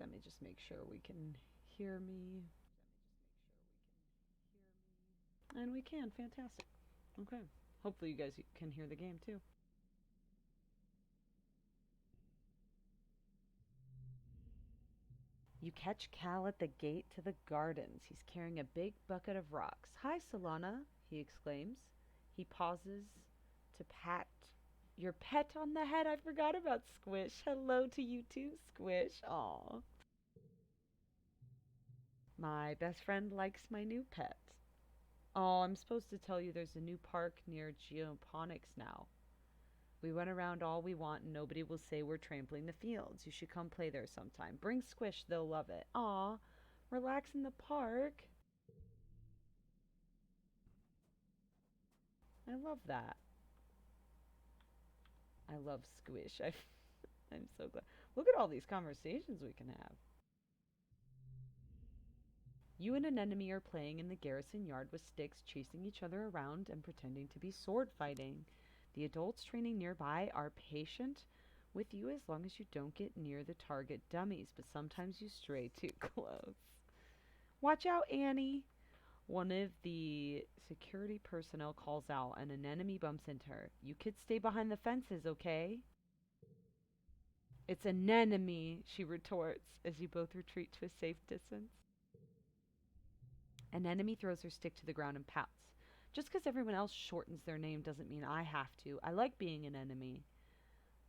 Let me just make sure we can hear me. And we can. Fantastic. Okay. Hopefully you guys can hear the game too. You catch Cal at the gate to the gardens. He's carrying a big bucket of rocks. Hi, Solana, he exclaims. He pauses to pat your pet on the head. I forgot about Squish. Hello to you too, Squish. Aw. My best friend likes my new pet. Oh, I'm supposed to tell you there's a new park near Geoponics now. We run around all we want and nobody will say we're trampling the fields. You should come play there sometime. Bring Squish, they'll love it. Aw, relax in the park. I love that. I love Squish. I'm so glad. Look at all these conversations we can have. You and an enemy are playing in the garrison yard with sticks, chasing each other around and pretending to be sword fighting. The adults training nearby are patient with you as long as you don't get near the target dummies, but sometimes you stray too close. Watch out, Annie! One of the security personnel calls out, and an enemy bumps into her. You kids stay behind the fences, okay? It's an enemy, she retorts as you both retreat to a safe distance. An enemy throws her stick to the ground and pouts. Just because everyone else shortens their name doesn't mean I have to. I like being an enemy.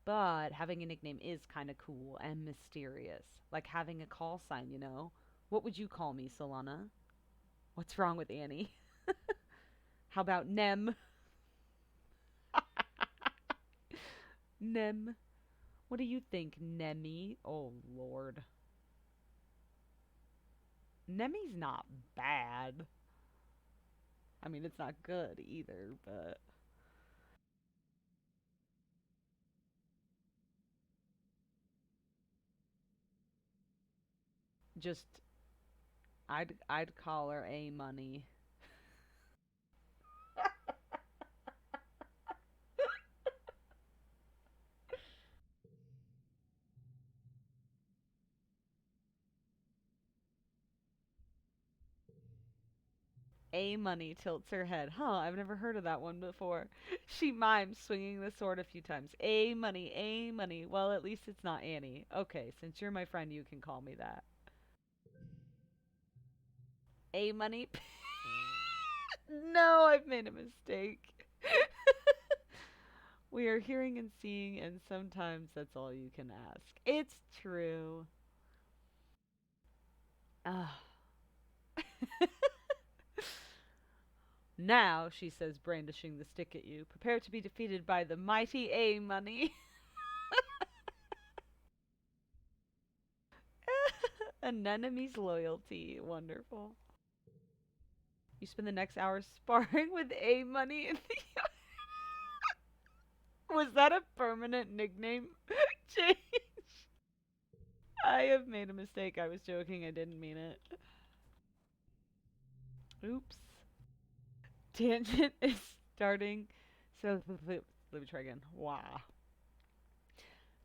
But having a nickname is kind of cool and mysterious. Like having a call sign, you know? What would you call me, Solana? What's wrong with Annie? How about Nem? Nem. What do you think, Nemi? Oh, Lord. Nemi's not bad. I mean, it's not good either, but just I'd call her A Money. A Money tilts her head. Huh, I've never heard of that one before. She mimes, swinging the sword a few times. A Money, A Money. Well, at least it's not Annie. Okay, since you're my friend, you can call me that. A Money. No, I've made a mistake. We are hearing and seeing, and sometimes that's all you can ask. It's true. Ah. Now, she says, brandishing the stick at you, prepare to be defeated by the mighty A Money. An enemy's loyalty. Wonderful. You spend the next hour sparring with A Money in the. Was that a permanent nickname change? I have made a mistake. I was joking. I didn't mean it. Oops. Tangent is starting. So let me try again. Wow.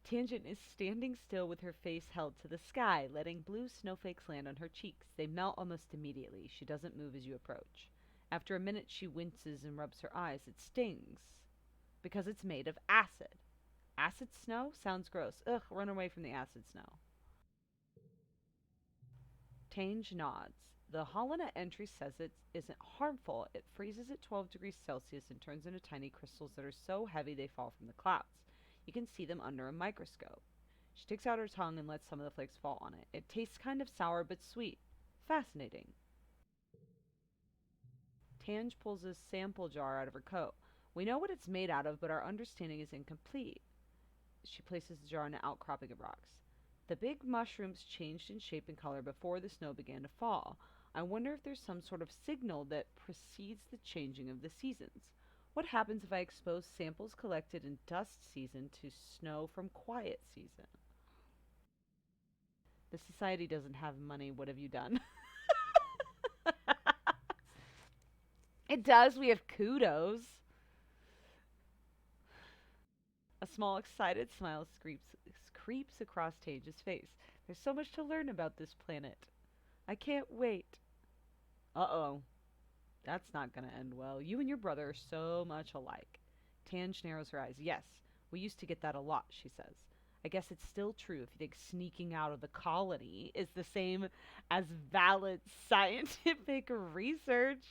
Tangent is standing still with her face held to the sky, letting blue snowflakes land on her cheeks. They melt almost immediately. She doesn't move as you approach. After a minute, she winces and rubs her eyes. It stings because it's made of acid. Acid snow? Sounds gross. Ugh, run away from the acid snow. Tange nods. The Holland entry says it isn't harmful. It freezes at 12 degrees Celsius and turns into tiny crystals that are so heavy they fall from the clouds. You can see them under a microscope. She takes out her tongue and lets some of the flakes fall on it. It tastes kind of sour but sweet. Fascinating. Tange pulls a sample jar out of her coat. We know what it's made out of, but our understanding is incomplete. She places the jar on an outcropping of rocks. The big mushrooms changed in shape and color before the snow began to fall. I wonder if there's some sort of signal that precedes the changing of the seasons. What happens if I expose samples collected in dust season to snow from quiet season? The society doesn't have money. What have you done? It does. We have kudos. A A small, excited smile creeps across Tage's face. There's so much to learn about this planet. I can't wait. Uh oh. That's not going to end well. You and your brother are so much alike. Tange narrows her eyes. Yes, we used to get that a lot, she says. I guess it's still true if you think sneaking out of the colony is the same as valid scientific research.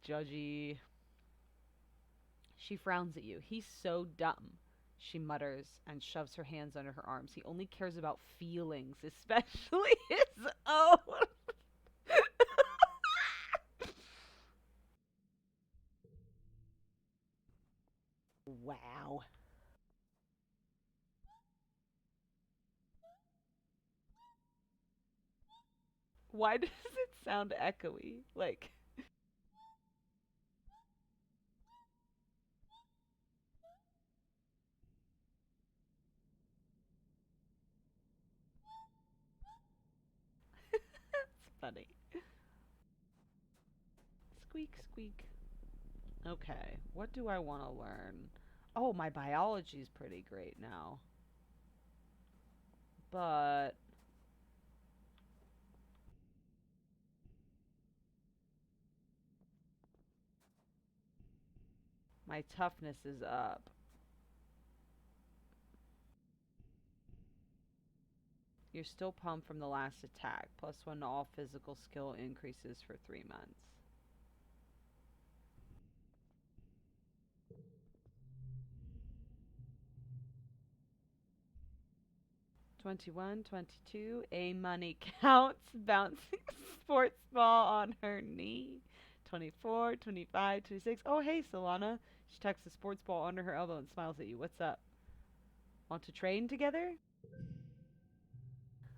Judgy. She frowns at you. He's so dumb, she mutters and shoves her hands under her arms. He only cares about feelings, especially his own. Wow. Why does it sound echoey? Like, it's funny. Squeak, squeak. Okay, what do I want to learn? Oh, my biology's pretty great now. But my toughness is up. You're still pumped from the last attack. Plus one to all physical skill increases for 3 months. 21, 22. A money counts. Bouncing sports ball on her knee. 24, 25, 26. Oh, hey, Solana. She tucks the sports ball under her elbow and smiles at you. What's up? Want to train together?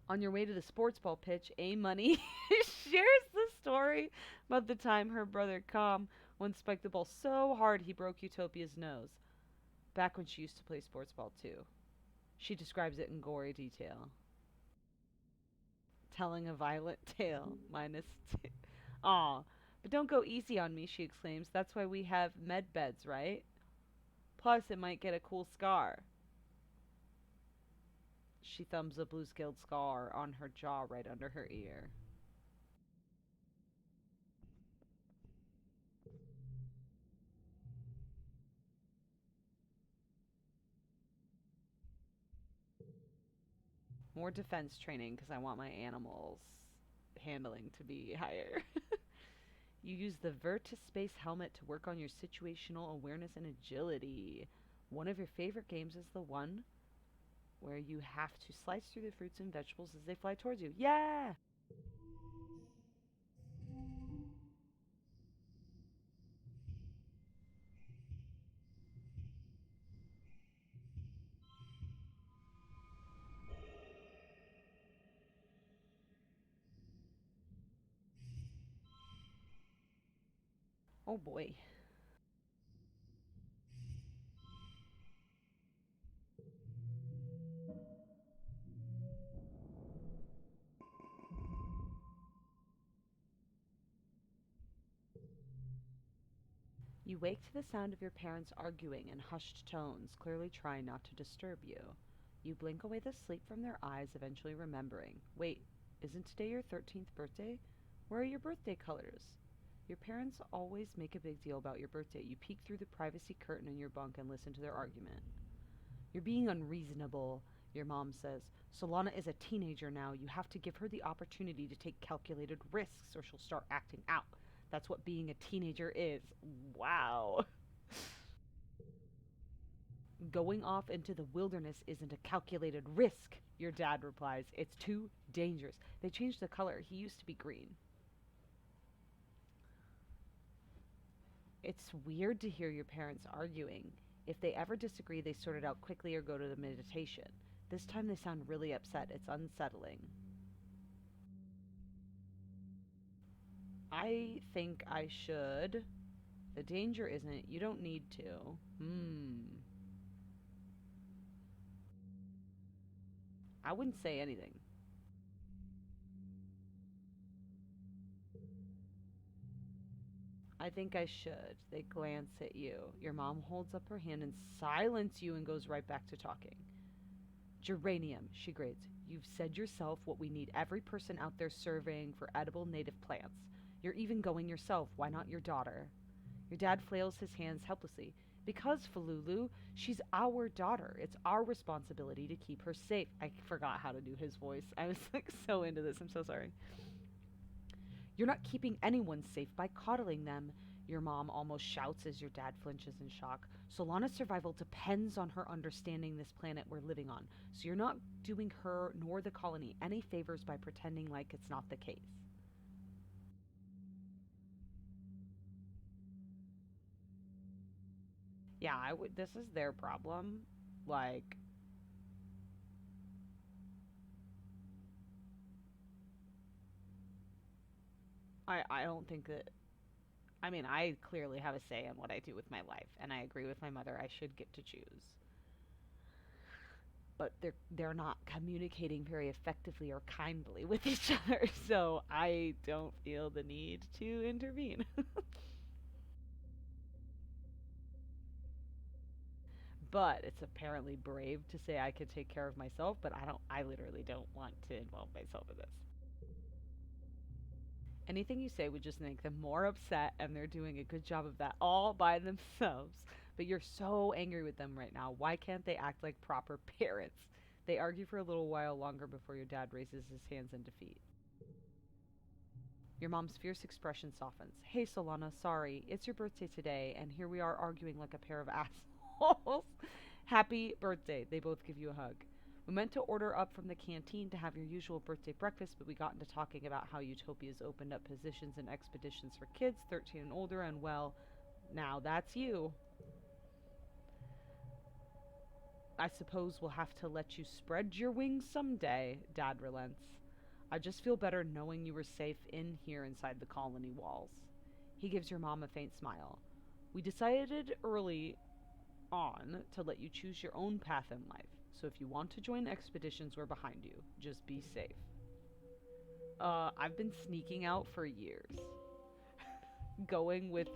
On your way to the sports ball pitch, A Money shares the story about the time her brother Com once spiked the ball so hard he broke Utopia's nose. Back when she used to play sports ball too. She describes it in gory detail. Telling a violent tale, minus two. Aw, but don't go easy on me, she exclaims. That's why we have med beds, right? Plus, it might get a cool scar. She thumbs a blue scaled scar on her jaw right under her ear. More defense training because I want my animals handling to be higher. You use the Vertispace helmet to work on your situational awareness and agility. One of your favorite games is the one where you have to slice through the fruits and vegetables as they fly towards you. Yeah! Oh boy. You wake to the sound of your parents arguing in hushed tones, clearly trying not to disturb you. You blink away the sleep from their eyes, eventually remembering. Wait, isn't today your 13th birthday? Where are your birthday colors? Your parents always make a big deal about your birthday. You peek through the privacy curtain in your bunk and listen to their argument. You're being unreasonable, your mom says. Solana is a teenager now. You have to give her the opportunity to take calculated risks or she'll start acting out. That's what being a teenager is. Wow. Going off into the wilderness isn't a calculated risk, your dad replies. It's too dangerous. They changed the color. He used to be green. It's weird to hear your parents arguing. If they ever disagree, they sort it out quickly or go to the meditation. This time they sound really upset. It's unsettling. I think I should. The danger isn't. You don't need to. I wouldn't say anything. I think I should. They glance at you. Your mom holds up her hand and silence you and goes right back to talking. Geranium, she grades. You've said yourself what we need every person out there surveying for edible native plants. You're even going yourself. Why not your daughter? Your dad flails his hands helplessly. Because, Falulu, she's our daughter. It's our responsibility to keep her safe. I forgot how to do his voice. I was like so into this. I'm so sorry. You're not keeping anyone safe by coddling them. Your mom almost shouts as your dad flinches in shock. Solana's survival depends on her understanding this planet we're living on, so you're not doing her nor the colony any favors by pretending like it's not the case. Yeah, I would. This is their problem. Like, I don't think that. I mean, I clearly have a say in what I do with my life, and I agree with my mother. I should get to choose. But they're not communicating very effectively or kindly with each other, so I don't feel the need to intervene. But it's apparently brave to say I could take care of myself, but I literally don't want to involve myself in this. Anything you say would just make them more upset, and they're doing a good job of that all by themselves. But you're so angry with them right now. Why can't they act like proper parents? They argue for a little while longer before your dad raises his hands in defeat. Your mom's fierce expression softens. Hey, Solana, sorry. It's your birthday today, and here we are arguing like a pair of assholes. Happy birthday. They both give you a hug. We meant to order up from the canteen to have your usual birthday breakfast, but we got into talking about how Utopia's opened up positions and expeditions for kids 13 and older, and well, now that's you. I suppose we'll have to let you spread your wings someday, Dad relents. I just feel better knowing you were safe in here inside the colony walls. He gives your mom a faint smile. We decided early on to let you choose your own path in life. So if you want to join expeditions, we're behind you. Just be safe. I've been sneaking out for years. Going with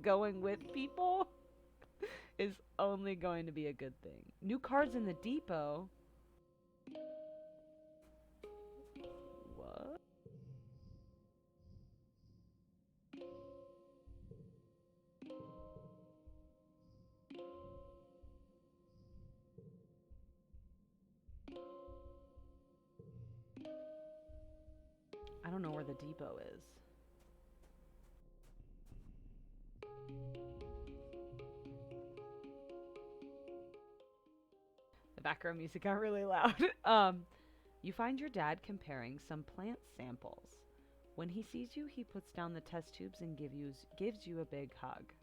going with people is only going to be a good thing. New cards in the depot. What? I don't know where the depot is. The background music got really loud. You find your dad comparing some plant samples. When he sees you, he puts down the test tubes and gives you a big hug.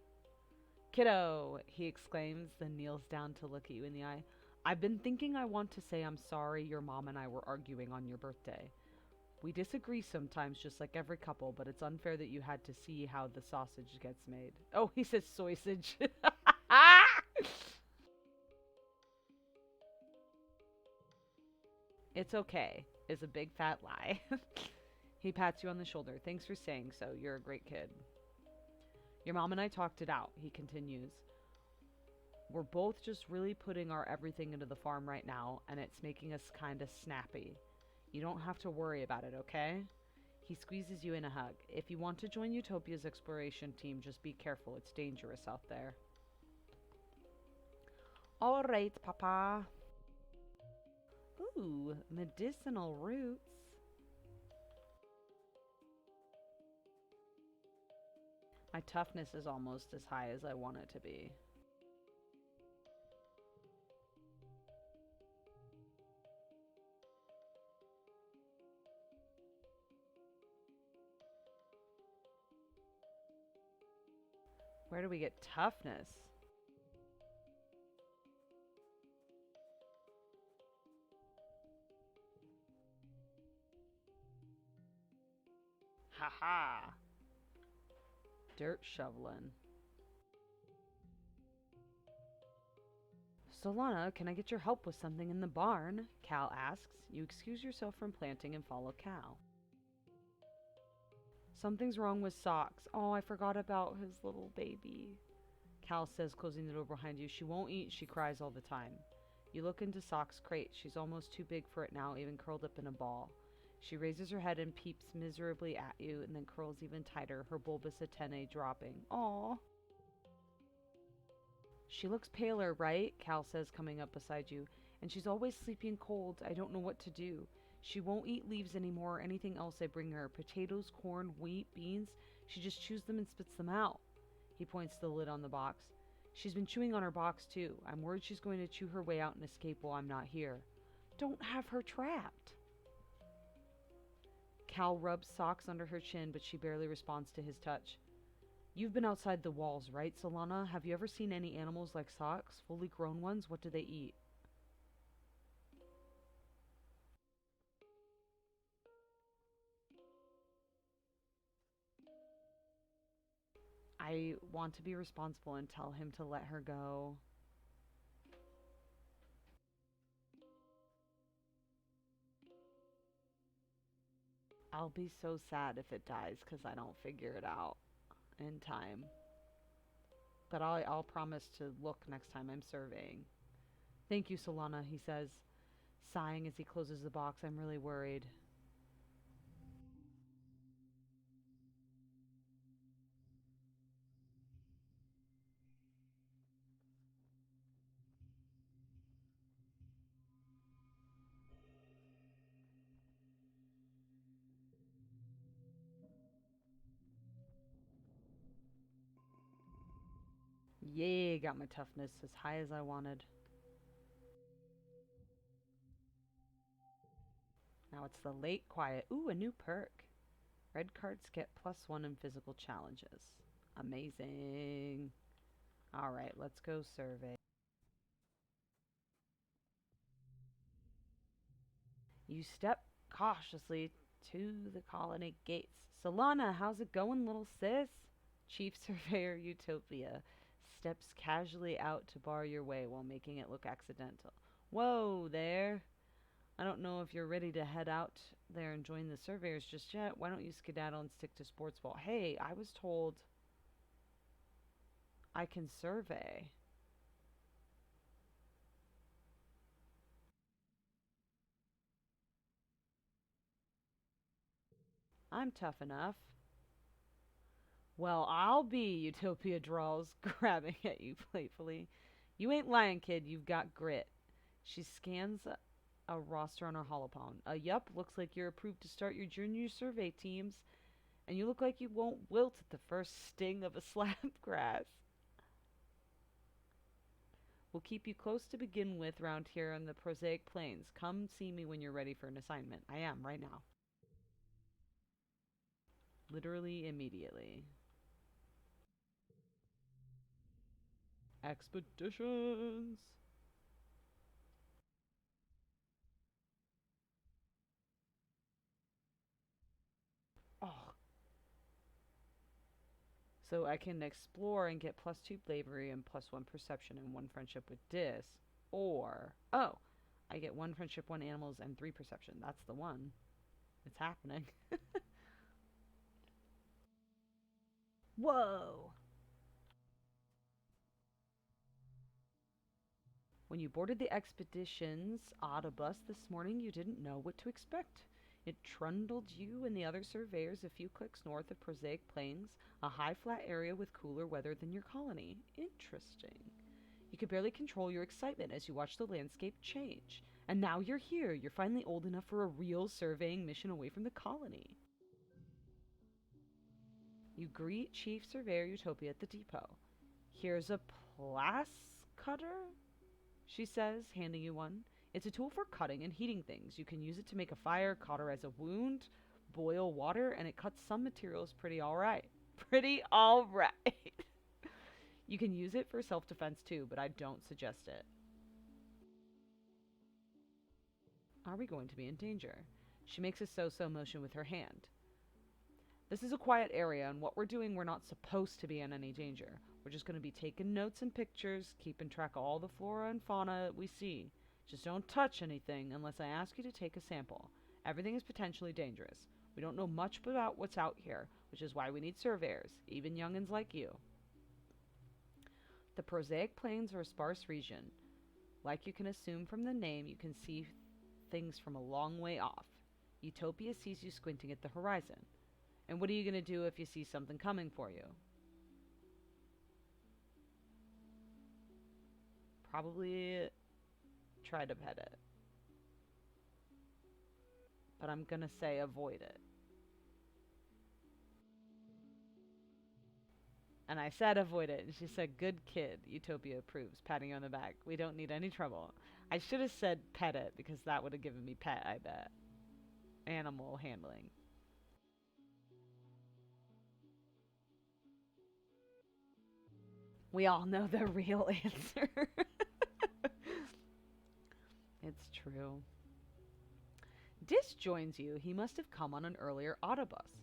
Kiddo, he exclaims, then kneels down to look at you in the eye. I've been thinking I want to say I'm sorry your mom and I were arguing on your birthday. We disagree sometimes, just like every couple, but it's unfair that you had to see how the sausage gets made. Oh, he says sausage. It's okay, is a big fat lie. He pats you on the shoulder. Thanks for saying so. You're a great kid. Your mom and I talked it out, he continues. We're both just really putting our everything into the farm right now, and it's making us kind of snappy. You don't have to worry about it, okay? He squeezes you in a hug. If you want to join Utopia's exploration team, just be careful. It's dangerous out there. All right, Papa. Ooh, medicinal roots. My toughness is almost as high as I want it to be. Where do we get toughness? Haha. Dirt shoveling. Solana, can I get your help with something in the barn? Cal asks. You excuse yourself from planting and follow Cal. Something's wrong with Socks. Oh, I forgot about his little baby. Cal says, closing the door behind you. She won't eat, she cries all the time. You look into Sock's crate. She's almost too big for it now, even curled up in a ball. She raises her head and peeps miserably at you, and then curls even tighter, her bulbous antennae dropping. Aww. She looks paler, right? Cal says, coming up beside you. And she's always sleepy and cold. I don't know what to do. She won't eat leaves anymore or anything else I bring her. Potatoes, corn, wheat, beans. She just chews them and spits them out. He points to the lid on the box. She's been chewing on her box, too. I'm worried she's going to chew her way out and escape while I'm not here. Don't have her trapped. Cal rubs Socks under her chin, but she barely responds to his touch. You've been outside the walls, right, Solana? Have you ever seen any animals like Socks? Fully grown ones? What do they eat? I want to be responsible and tell him to let her go. I'll be so sad if it dies because I don't figure it out in time. But I'll promise to look next time I'm surveying. Thank you, Solana, he says, sighing as he closes the box. I'm really worried. Yay, got my toughness as high as I wanted. Now it's the late quiet. Ooh, a new perk. Red cards get +1 in physical challenges. Amazing. Alright, let's go survey. You step cautiously to the colony gates. Solana, how's it going, little sis? Chief Surveyor Utopia steps casually out to bar your way while making it look accidental. Whoa there. I don't know if you're ready to head out there and join the surveyors just yet. Why don't you skedaddle and stick to sports ball? Hey, I was told I can survey. I'm tough enough. Well, I'll be, Utopia drawls, grabbing at you playfully. You ain't lying, kid. You've got grit. She scans a roster on her holopalm. Yup, looks like you're approved to start your junior survey teams. And you look like you won't wilt at the first sting of a slapgrass. We'll keep you close to begin with round here on the prosaic plains. Come see me when you're ready for an assignment. I am, right now. Literally immediately. Expeditions! Oh. So I can explore and get +2 bravery and +1 perception and 1 friendship with Dis. Or, oh, I get 1 friendship, 1 animals, and 3 perception. That's the one. It's happening. Whoa! When you boarded the expedition's Autobus this morning, you didn't know what to expect. It trundled you and the other surveyors a few clicks north of Prosaic Plains, a high flat area with cooler weather than your colony. Interesting. You could barely control your excitement as you watched the landscape change. And now you're here. You're finally old enough for a real surveying mission away from the colony. You greet Chief Surveyor Utopia at the depot. Here's a plas cutter, she says, handing you one. It's a tool for cutting and heating things. You can use it to make a fire, cauterize a wound, boil water, and it cuts some materials pretty alright. Pretty alright. You can use it for self-defense too, but I don't suggest it. Are we going to be in danger? She makes a so-so motion with her hand. This is a quiet area, and what we're doing, we're not supposed to be in any danger. We're just going to be taking notes and pictures, keeping track of all the flora and fauna we see. Just don't touch anything unless I ask you to take a sample. Everything is potentially dangerous. We don't know much about what's out here. which is why we need surveyors, even youngins like you. The prosaic plains are a sparse region. Like you can assume from the name, you can see things from a long way off. Utopia sees you squinting at the horizon. And what are you going to do if you see something coming for you? Probably try to pet it. But I'm going to say avoid it. And I said avoid it. And she said, good kid. Utopia approves, patting you on the back. We don't need any trouble. I should have said pet it because that would have given me pet, I bet. Animal handling. We all know the real answer. It's true. Dis joins you. He must have come on an earlier autobus.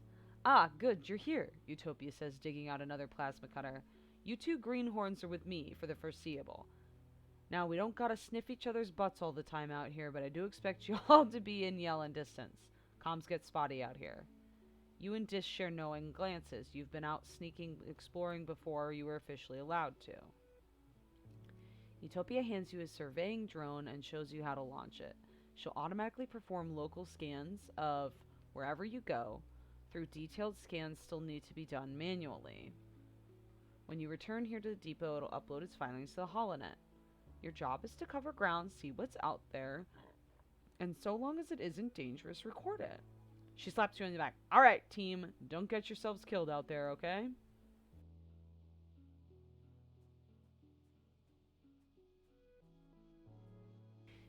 Ah, good, you're here, Utopia says, digging out another plasma cutter. You two greenhorns are with me for the foreseeable. Now, we don't gotta sniff each other's butts all the time out here, but I do expect you all to be in yelling distance. Comms get spotty out here. You and Dis share knowing glances. You've been out sneaking, exploring before you were officially allowed to. Utopia hands you a surveying drone and shows you how to launch it. She'll automatically perform local scans of wherever you go, though detailed scans still need to be done manually. When you return here to the depot, it'll upload its findings to the holonet. Your job is to cover ground, see what's out there, and so long as it isn't dangerous, record it. She slaps you on the back. All right, team, don't get yourselves killed out there, okay?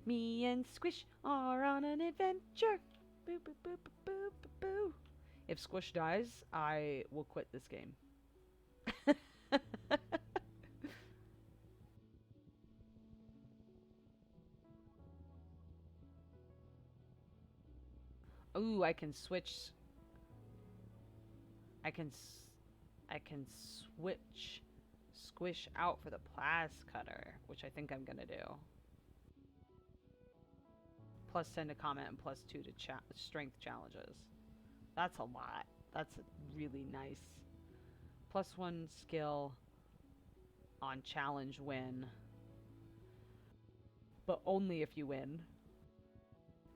Me and Squish are on an adventure. Boo, boo, boo, boo, boo, boo, boo. If Squish dies, I will quit this game. Ooh, I can switch. I can switch Squish out for the plas cutter, which I think I'm gonna do. Plus 10 to combat and plus 2 to strength challenges. That's a lot. That's really nice. Plus 1 skill on challenge win. But only if you win.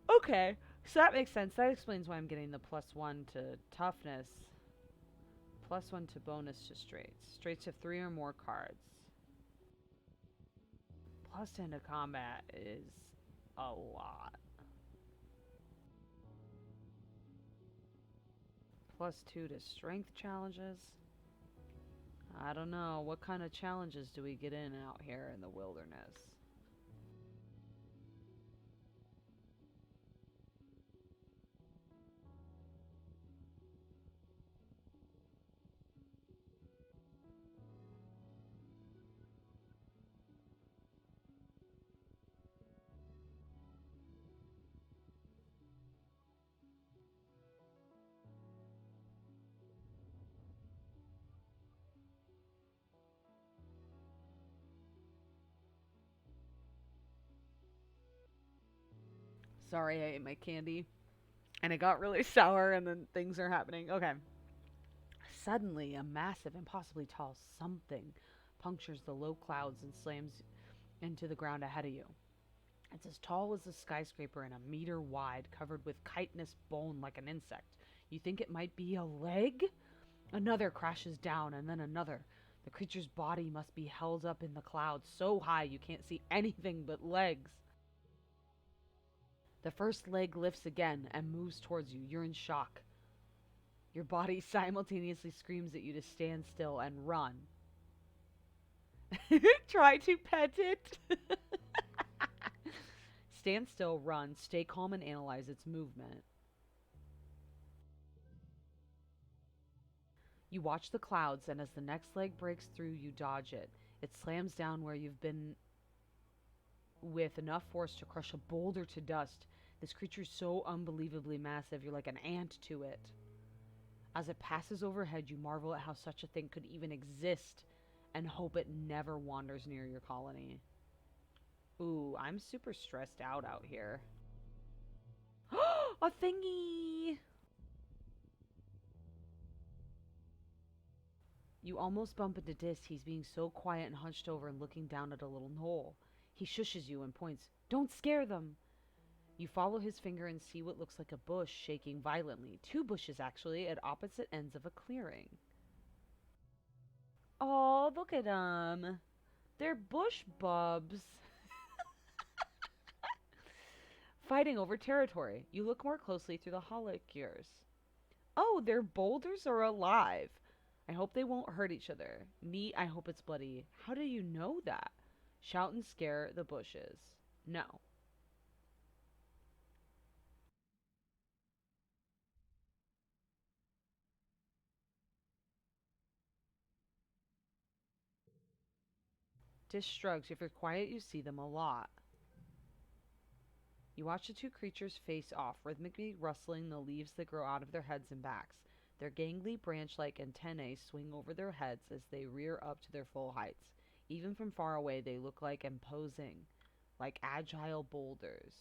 Okay, so that makes sense. That explains why I'm getting the plus 1 to toughness. Plus 1 to bonus to straights. Straights have 3 or more cards. Plus 10 to combat is a lot. Plus 2 to strength challenges. I don't know. What kind of challenges do we get in out here in the wilderness? Sorry, I ate my candy. And it got really sour, and then things are happening. Okay. Suddenly, a massive, impossibly tall something punctures the low clouds and slams into the ground ahead of you. It's as tall as a skyscraper and a meter wide, covered with chitinous bone like an insect. You think it might be a leg? Another crashes down, and then another. The creature's body must be held up in the clouds so high you can't see anything but legs. The first leg lifts again and moves towards you. You're in shock. Your body simultaneously screams at you to stand still and run. Try to pet it. Stand still, run, stay calm, and analyze its movement. You watch the clouds, and as the next leg breaks through, you dodge it. It slams down where you've been with enough force to crush a boulder to dust. This creature's so unbelievably massive, you're like an ant to it. As it passes overhead, you marvel at how such a thing could even exist and hope it never wanders near your colony. Ooh, I'm super stressed out here. A thingy! You almost bump into Dis. He's being so quiet and hunched over and looking down at a little knoll. He shushes you and points. Don't scare them! You follow his finger and see what looks like a bush shaking violently. Two bushes, actually, at opposite ends of a clearing. Oh, look at them. They're bush bubs. Fighting over territory. You look more closely through the hologears. Oh, their boulders are alive. I hope they won't hurt each other. Neat, I hope it's bloody. How do you know that? Shout and scare the bushes. No. Dish shrugs. If you're quiet, you see them a lot. You watch the two creatures face off, rhythmically rustling the leaves that grow out of their heads and backs. Their gangly branch-like antennae swing over their heads as they rear up to their full heights. Even from far away, they look like imposing, like agile boulders.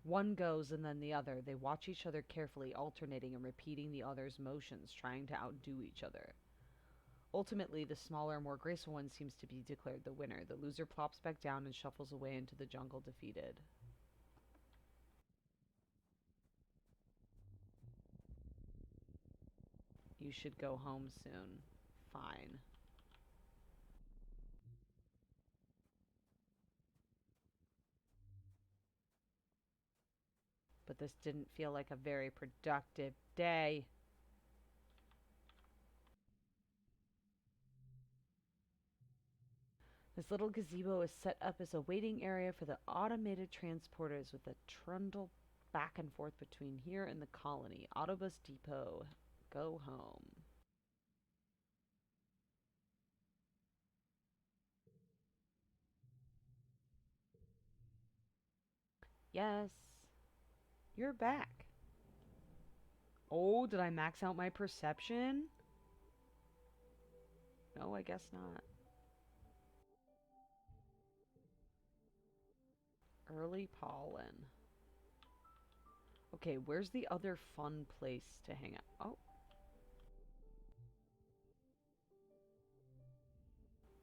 One goes and then the other. They watch each other carefully, alternating and repeating the other's motions, trying to outdo each other. Ultimately, the smaller, more graceful one seems to be declared the winner. The loser plops back down and shuffles away into the jungle defeated. You should go home soon. Fine. But this didn't feel like a very productive day. This little gazebo is set up as a waiting area for the automated transporters with a trundle back and forth between here and the colony. Autobus depot. Go home. Yes. You're back. Oh, did I max out my perception? No, I guess not. Early pollen. Okay, where's the other fun place to hang out? Oh,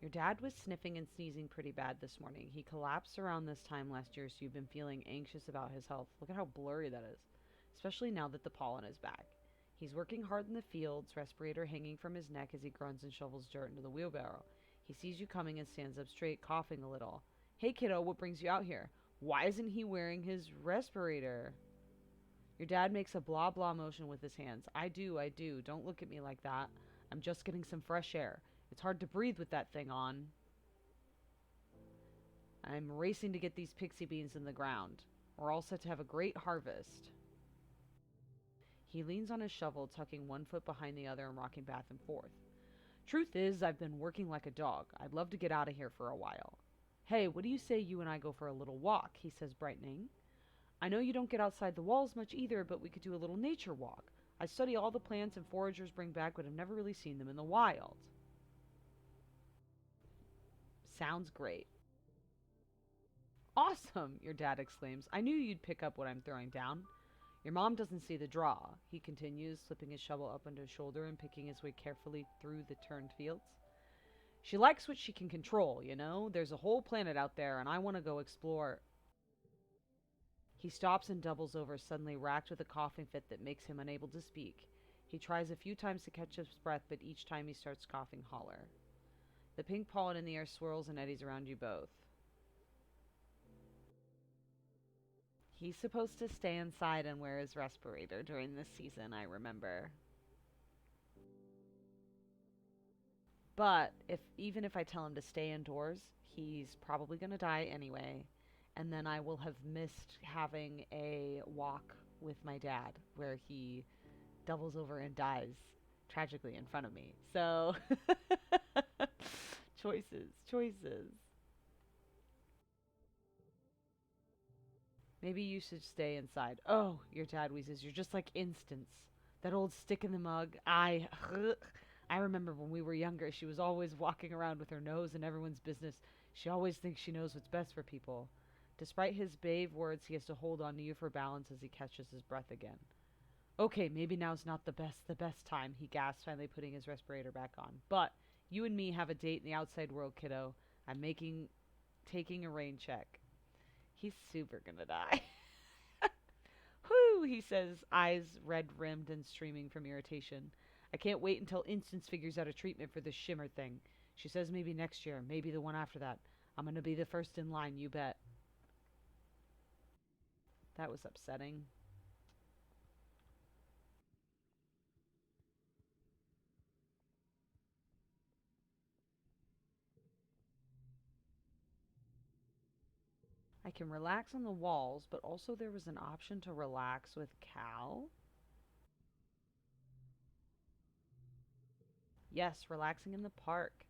your dad was sniffing and sneezing pretty bad this morning. He collapsed around this time last year, so you've been feeling anxious about his health. Look at how blurry that is, especially now that the pollen is back. He's working hard in the fields, respirator hanging from his neck as he grunts and shovels dirt into the wheelbarrow. He sees you coming and stands up straight, coughing a little. Hey kiddo, what brings you out here? Why isn't he wearing his respirator? Your dad makes a blah blah motion with his hands. I do. Don't look at me like that. I'm just getting some fresh air. It's hard to breathe with that thing on. I'm racing to get these pixie beans in the ground. We're all set to have a great harvest. He leans on his shovel, tucking one foot behind the other and rocking back and forth. Truth is, I've been working like a dog. I'd love to get out of here for a while. Hey, what do you say you and I go for a little walk? He says, brightening. I know you don't get outside the walls much either, but we could do a little nature walk. I study all the plants and foragers bring back, but I've never really seen them in the wild. Sounds great. Awesome, your dad exclaims. I knew you'd pick up what I'm throwing down. Your mom doesn't see the draw, he continues, slipping his shovel up under his shoulder and picking his way carefully through the turned fields. She likes what she can control, you know? There's a whole planet out there, and I want to go explore. He stops and doubles over, suddenly racked with a coughing fit that makes him unable to speak. He tries a few times to catch his breath, but each time he starts coughing holler. The pink pollen in the air swirls and eddies around you both. He's supposed to stay inside and wear his respirator during this season, I remember. But even if I tell him to stay indoors, he's probably going to die anyway. And then I will have missed having a walk with my dad where he doubles over and dies tragically in front of me. So, choices. Maybe you should stay inside. Oh, your dad wheezes. You're just like Instance. That old stick in the mug. I remember when we were younger, she was always walking around with her nose in everyone's business. She always thinks she knows what's best for people. Despite his brave words, he has to hold on to you for balance as he catches his breath again. Okay, maybe now's not the best time, he gasped, finally putting his respirator back on. But you and me have a date in the outside world, kiddo. I'm making taking a rain check. He's super gonna die. Whew, he says, eyes red rimmed and streaming from irritation. I can't wait until Instance figures out a treatment for this shimmer thing. She says maybe next year, maybe the one after that. I'm gonna be the first in line, you bet. That was upsetting. I can relax on the walls, but also there was an option to relax with Cal. Yes, relaxing in the park.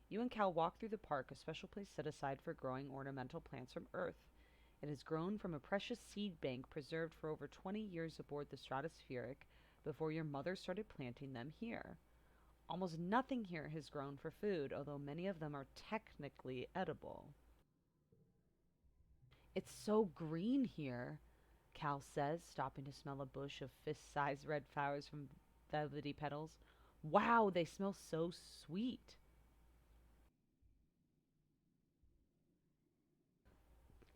You and Cal walk through the park, a special place set aside for growing ornamental plants from Earth. It has grown from a precious seed bank preserved for over 20 years aboard the Stratospheric before your mother started planting them here. Almost nothing here has grown for food, although many of them are technically edible. It's so green here, Cal says, stopping to smell a bush of fist sized red flowers from velvety petals. Wow, they smell so sweet.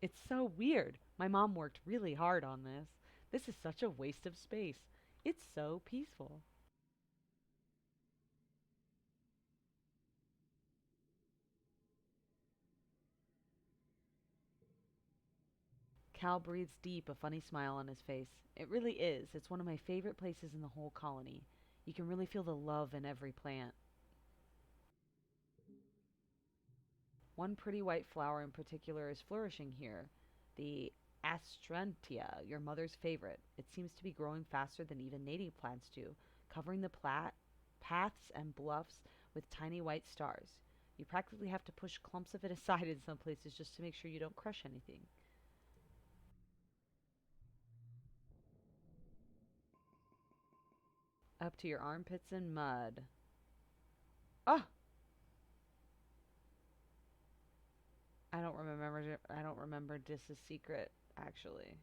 It's so weird. My mom worked really hard on this. This is such a waste of space. It's so peaceful. Cal breathes deep, a funny smile on his face. It really is. It's one of my favorite places in the whole colony. You can really feel the love in every plant. One pretty white flower in particular is flourishing here, the astrantia, your mother's favorite. It seems to be growing faster than even native plants do, covering the paths and bluffs with tiny white stars. You practically have to push clumps of it aside in some places just to make sure you don't crush anything. Up to your armpits in mud. Oh, I don't remember. I don't remember Dis's secret actually.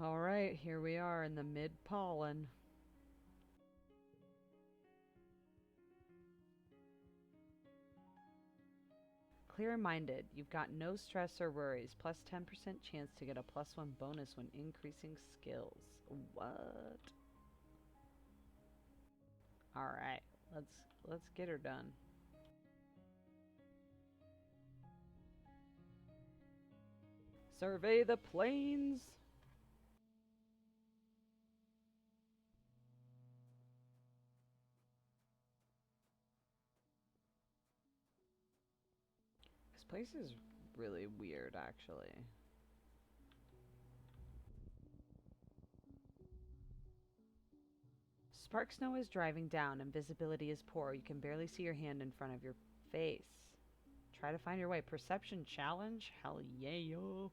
All right, here we are in the mid pollen. Clear minded, you've got no stress or worries, plus 10% chance to get a plus 1 bonus when increasing skills. What? Alright, let's get her done. Survey the plains! This place is really weird, actually. Spark snow is driving down and visibility is poor. You can barely see your hand in front of your face. Try to find your way. Perception challenge? Hell yeah, yo.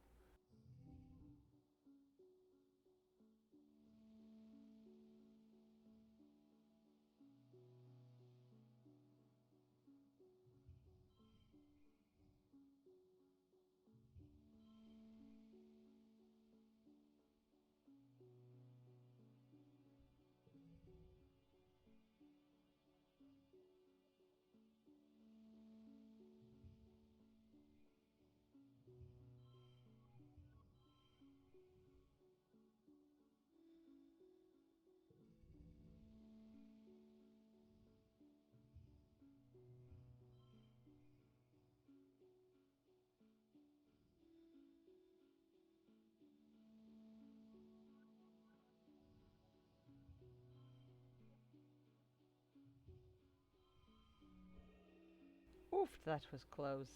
Oof, that was close.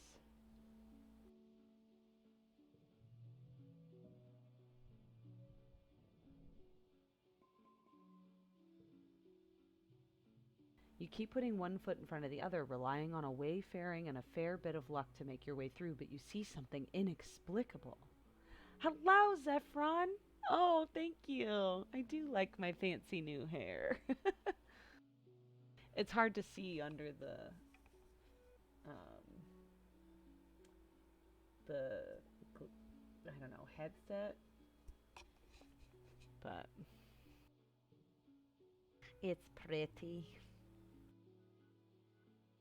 You keep putting one foot in front of the other, relying on a wayfaring and a fair bit of luck to make your way through, but you see something inexplicable. Hello, Zephron! Oh, thank you. I do like my fancy new hair. It's hard to see under um, the I don't know, headset, but it's pretty.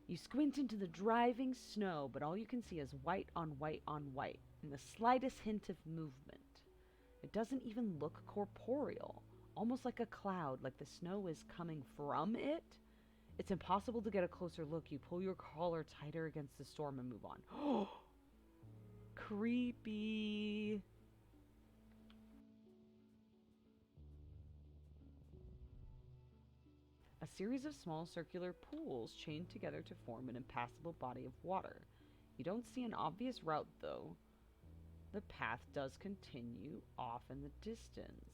You squint into the driving snow, but all you can see is white on white on white, and the slightest hint of movement. It doesn't even look corporeal, almost like a cloud, like the snow is coming from it. It's impossible to get a closer look. You pull your collar tighter against the storm and move on. Creepy. A series of small circular pools chained together to form an impassable body of water. You don't see an obvious route, though. The path does continue off in the distance.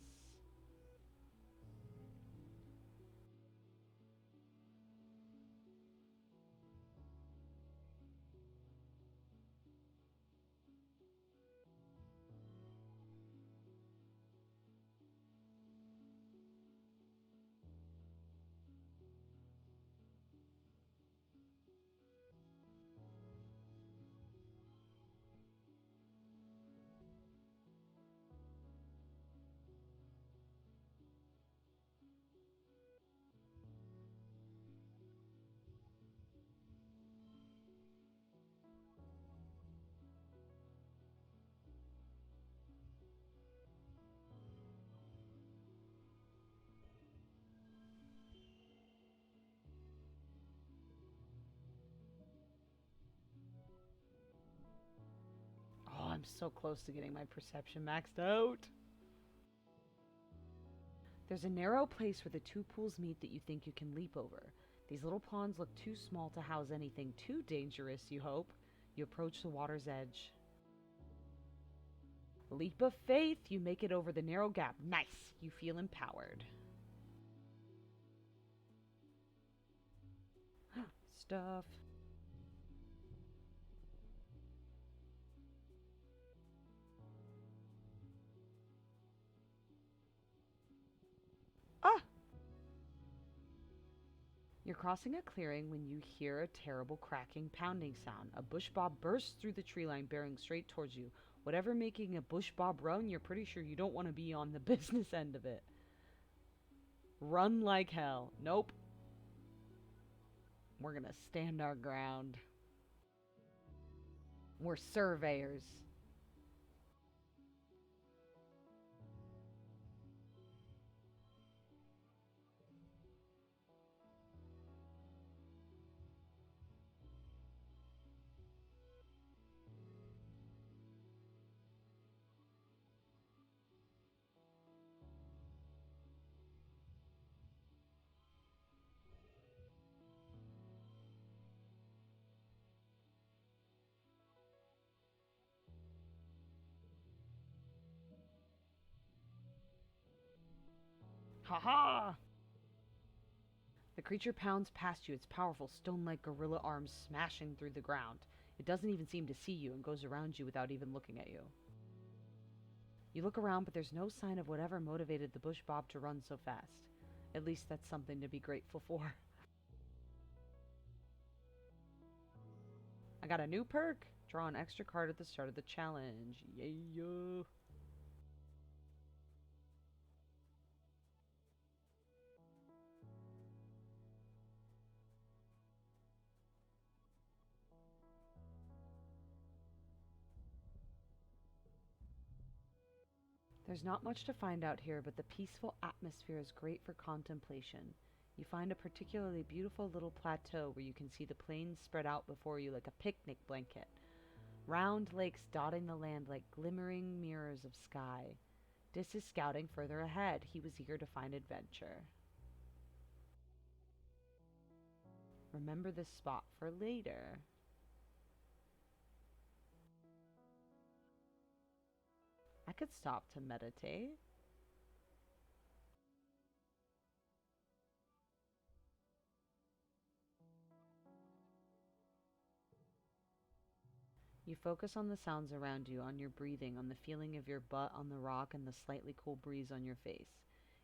Oh, I'm so close to getting my perception maxed out. There's a narrow place where the two pools meet that you think you can leap over. These little ponds look too small to house anything too dangerous, you hope. You approach the water's edge. Leap of faith, you make it over the narrow gap. Nice! You feel empowered. Stuff. Ah! You're crossing a clearing when you hear a terrible cracking, pounding sound. A bush bob bursts through the tree line, bearing straight towards you. Whatever making a bush bob run, you're pretty sure you don't want to be on the business end of it. Run like hell. Nope. We're gonna stand our ground. We're surveyors. Ha ha! The creature pounds past you, its powerful stone-like gorilla arms smashing through the ground. It doesn't even seem to see you and goes around you without even looking at you. You look around, but there's no sign of whatever motivated the bush bob to run so fast. At least that's something to be grateful for. I got a new perk. Draw an extra card at the start of the challenge. Yeah. There's not much to find out here, but the peaceful atmosphere is great for contemplation. You find a particularly beautiful little plateau where you can see the plains spread out before you like a picnic blanket. Round lakes dotting the land like glimmering mirrors of sky. Dis is scouting further ahead. He was eager to find adventure. Remember this spot for later. I could stop to meditate. You focus on the sounds around you, on your breathing, on the feeling of your butt on the rock, and the slightly cool breeze on your face.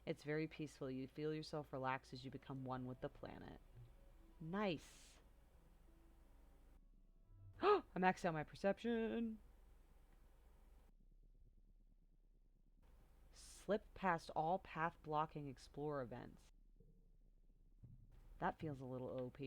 It's very peaceful. You feel yourself relax as you become one with the planet. Nice. I maxed out my perception. Slip past all path blocking explore events. That feels a little OP.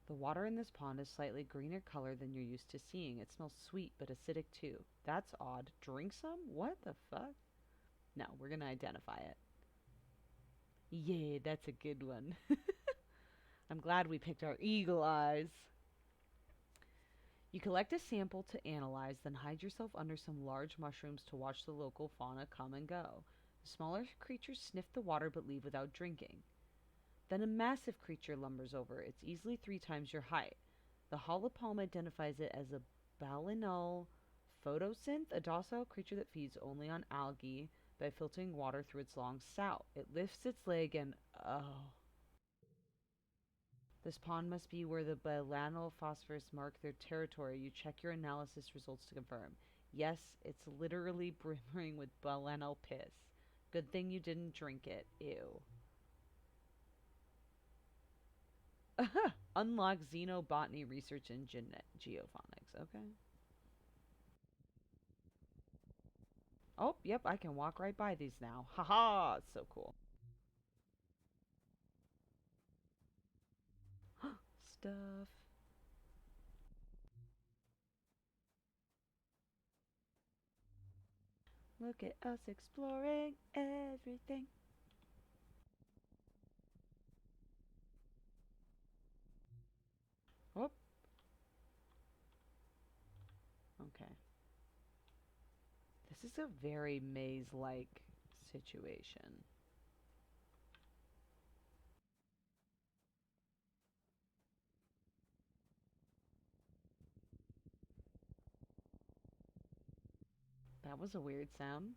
The water in this pond is slightly greener color than you're used to seeing. It smells sweet but acidic too. That's odd. Drink some? What the fuck? No, we're gonna identify it. Yeah, that's a good one. I'm glad we picked our eagle eyes. You collect a sample to analyze, then hide yourself under some large mushrooms to watch the local fauna come and go. The smaller creatures sniff the water but leave without drinking. Then a massive creature lumbers over. It's easily 3 times your height. The holopalm identifies it as a balinal photosynth, a docile creature that feeds only on algae by filtering water through its long snout. It lifts its leg and oh. This pond must be where the balanal phosphorus mark their territory. You check your analysis results to confirm. Yes, it's literally brimming with balanal piss. Good thing you didn't drink it. Ew. Unlock xenobotany research in geophonics. Okay. Oh, yep, I can walk right by these now. Haha, it's so cool. Stuff. Look at us exploring everything. Whoop. Okay. This is a very maze-like situation. That was a weird sound.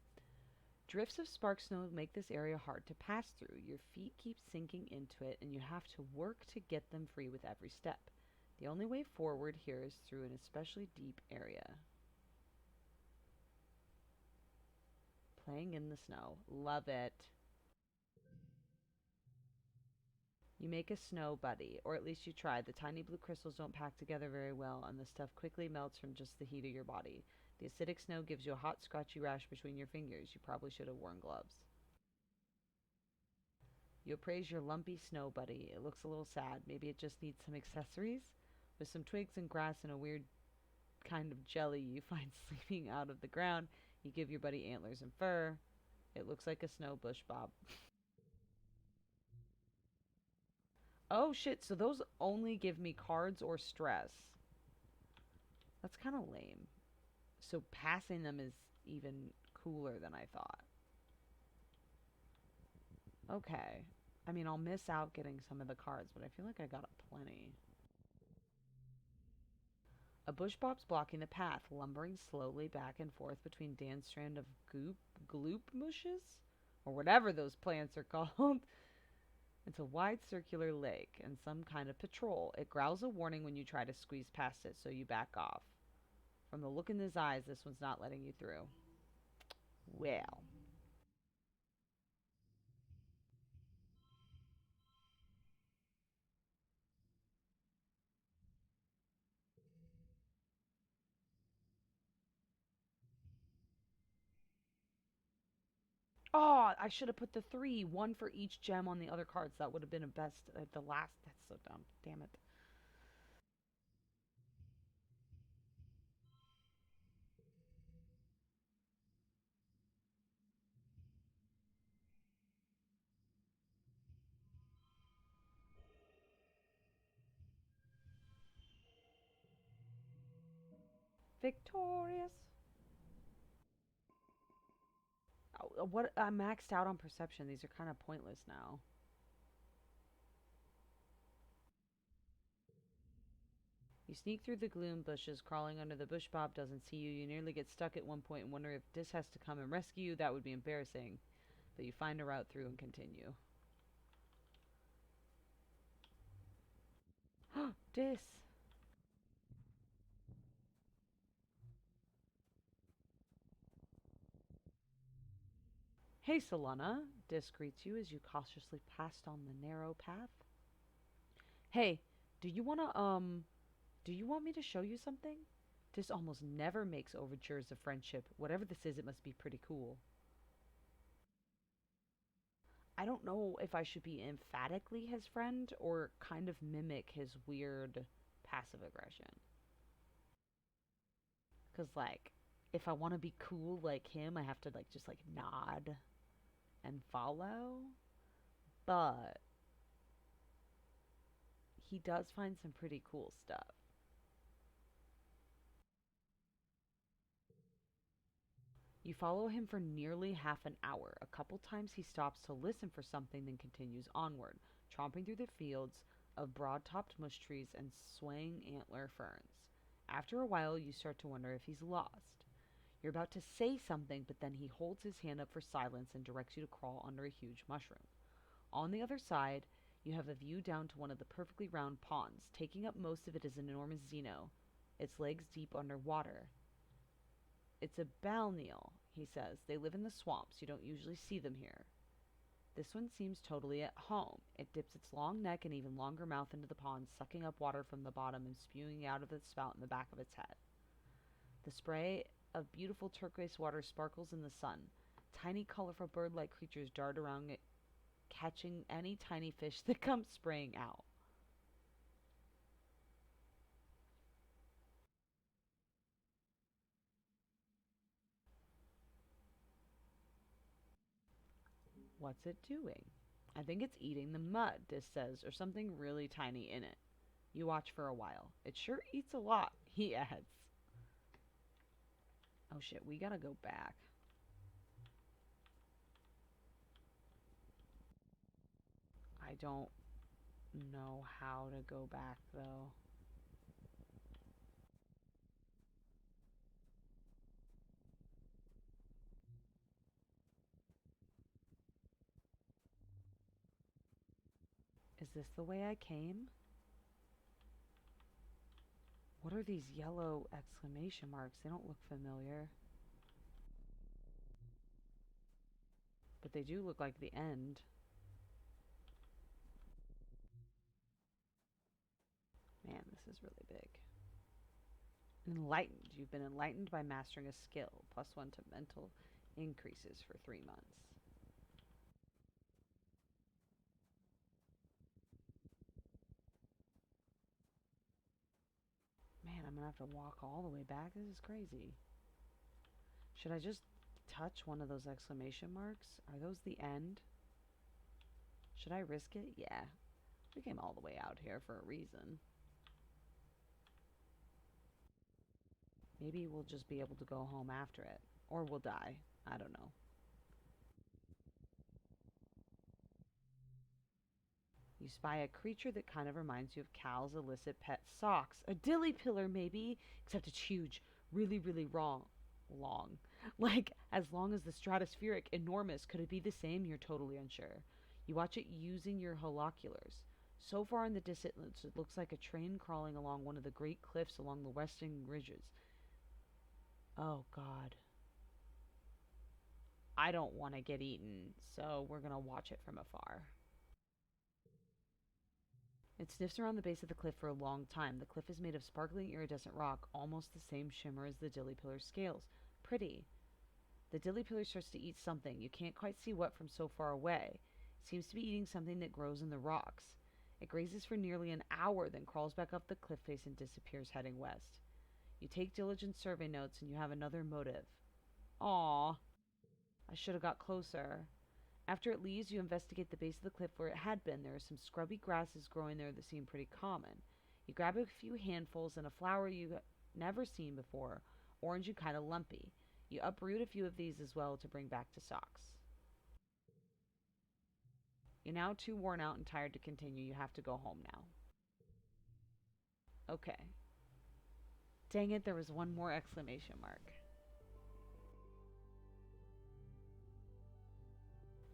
Drifts of spark snow make this area hard to pass through. Your feet keep sinking into it, and you have to work to get them free with every step. The only way forward here is through an especially deep area. Playing in the snow. Love it. You make a snow buddy, or at least you try. The tiny blue crystals don't pack together very well, and the stuff quickly melts from just the heat of your body. The acidic snow gives you a hot, scratchy rash between your fingers. You probably should have worn gloves. You appraise your lumpy snow buddy. It looks a little sad. Maybe it just needs some accessories? With some twigs and grass and a weird kind of jelly you find sleeping out of the ground, you give your buddy antlers and fur. It looks like a snow bush bob. Oh shit, so those only give me cards or stress. That's kind of lame. So passing them is even cooler than I thought. Okay. I mean, I'll miss out getting some of the cards, but I feel like I got plenty. A bush bob's blocking the path, lumbering slowly back and forth between Dan's strand of gloop mushes? Or whatever those plants are called. It's a wide circular lake and some kind of patrol. It growls a warning when you try to squeeze past it, so you back off. From the look in his eyes, this one's not letting you through. Well. Oh, I should have put the 3, one for each gem on the other cards. That would have been a best at the last. That's so dumb. Damn it. Victorious. Oh, what? I maxed out on perception. These are kind of pointless now. You sneak through the gloom bushes, crawling under the bush. Bob doesn't see you. You nearly get stuck at one point and wonder if Dis has to come and rescue you. That would be embarrassing. But you find a route through and continue. Dis! Hey, Solana. Dis greets you as you cautiously pass on the narrow path. Hey, do you do you want me to show you something? Dis almost never makes overtures of friendship. Whatever this is, it must be pretty cool. I don't know if I should be emphatically his friend or kind of mimic his weird passive aggression. Because, like, if I want to be cool like him, I have to, like, just, like, nod and follow. But he does find some pretty cool stuff. You follow him for nearly half an hour. A couple times he stops to listen for something, then continues onward, tromping through the fields of broad topped mush trees and swaying antler ferns. After a while, you start to wonder if he's lost. You're about to say something, but then he holds his hand up for silence and directs you to crawl under a huge mushroom. On the other side, you have a view down to one of the perfectly round ponds. Taking up most of it is an enormous xeno, its legs deep under water. It's a balneal, he says. They live in the swamps. You don't usually see them here. This one seems totally at home. It dips its long neck and even longer mouth into the pond, sucking up water from the bottom and spewing out of its spout in the back of its head. The spray of beautiful turquoise water sparkles in the sun. Tiny, colorful bird-like creatures dart around it, catching any tiny fish that comes spraying out. What's it doing? I think it's eating the mud, Dis says, or something really tiny in it. You watch for a while. It sure eats a lot, he adds. Oh shit, we gotta go back. I don't know how to go back though. Is this the way I came? What are these yellow exclamation marks? They don't look familiar. But they do look like the end. Man, this is really big. Enlightened. You've been enlightened by mastering a skill. +1 to mental increases for 3 months. Man, I'm gonna have to walk all the way back. This is crazy. Should I just touch one of those exclamation marks? Are those the end? Should I risk it? Yeah. We came all the way out here for a reason. Maybe we'll just be able to go home after it. Or we'll die. I don't know. You spy a creature that kind of reminds you of Cal's illicit pet socks. A dilly pillar, maybe, except it's huge. Really, really long. Like, as long as the stratospheric, enormous. Could it be the same? You're totally unsure. You watch it using your holoculars. So far in the distance, it looks like a train crawling along one of the great cliffs along the western ridges. Oh, God. I don't want to get eaten, so we're going to watch it from afar. It sniffs around the base of the cliff for a long time. The cliff is made of sparkling iridescent rock, almost the same shimmer as the dilly pillar's scales. Pretty. The dilly pillar starts to eat something. You can't quite see what from so far away. It seems to be eating something that grows in the rocks. It grazes for nearly an hour, then crawls back up the cliff face and disappears heading west. You take diligent survey notes and you have another motive. Aw, I should have got closer. After it leaves, you investigate the base of the cliff where it had been. There are some scrubby grasses growing there that seem pretty common. You grab a few handfuls and a flower you've never seen before, orange and kind of lumpy. You uproot a few of these as well to bring back to socks. You're now too worn out and tired to continue. You have to go home now. Okay. Dang it, there was one more exclamation mark.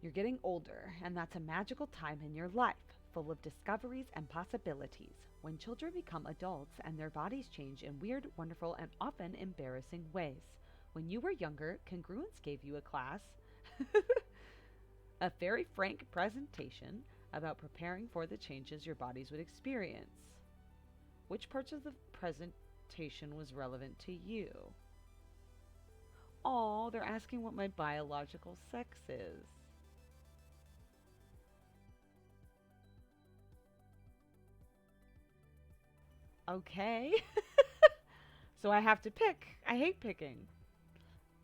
You're getting older, and that's a magical time in your life, full of discoveries and possibilities. When children become adults and their bodies change in weird, wonderful, and often embarrassing ways. When you were younger, Congruence gave you a class, a very frank presentation about preparing for the changes your bodies would experience. Which parts of the presentation was relevant to you? Oh, they're asking what my biological sex is. Okay. So I have to pick. I hate picking.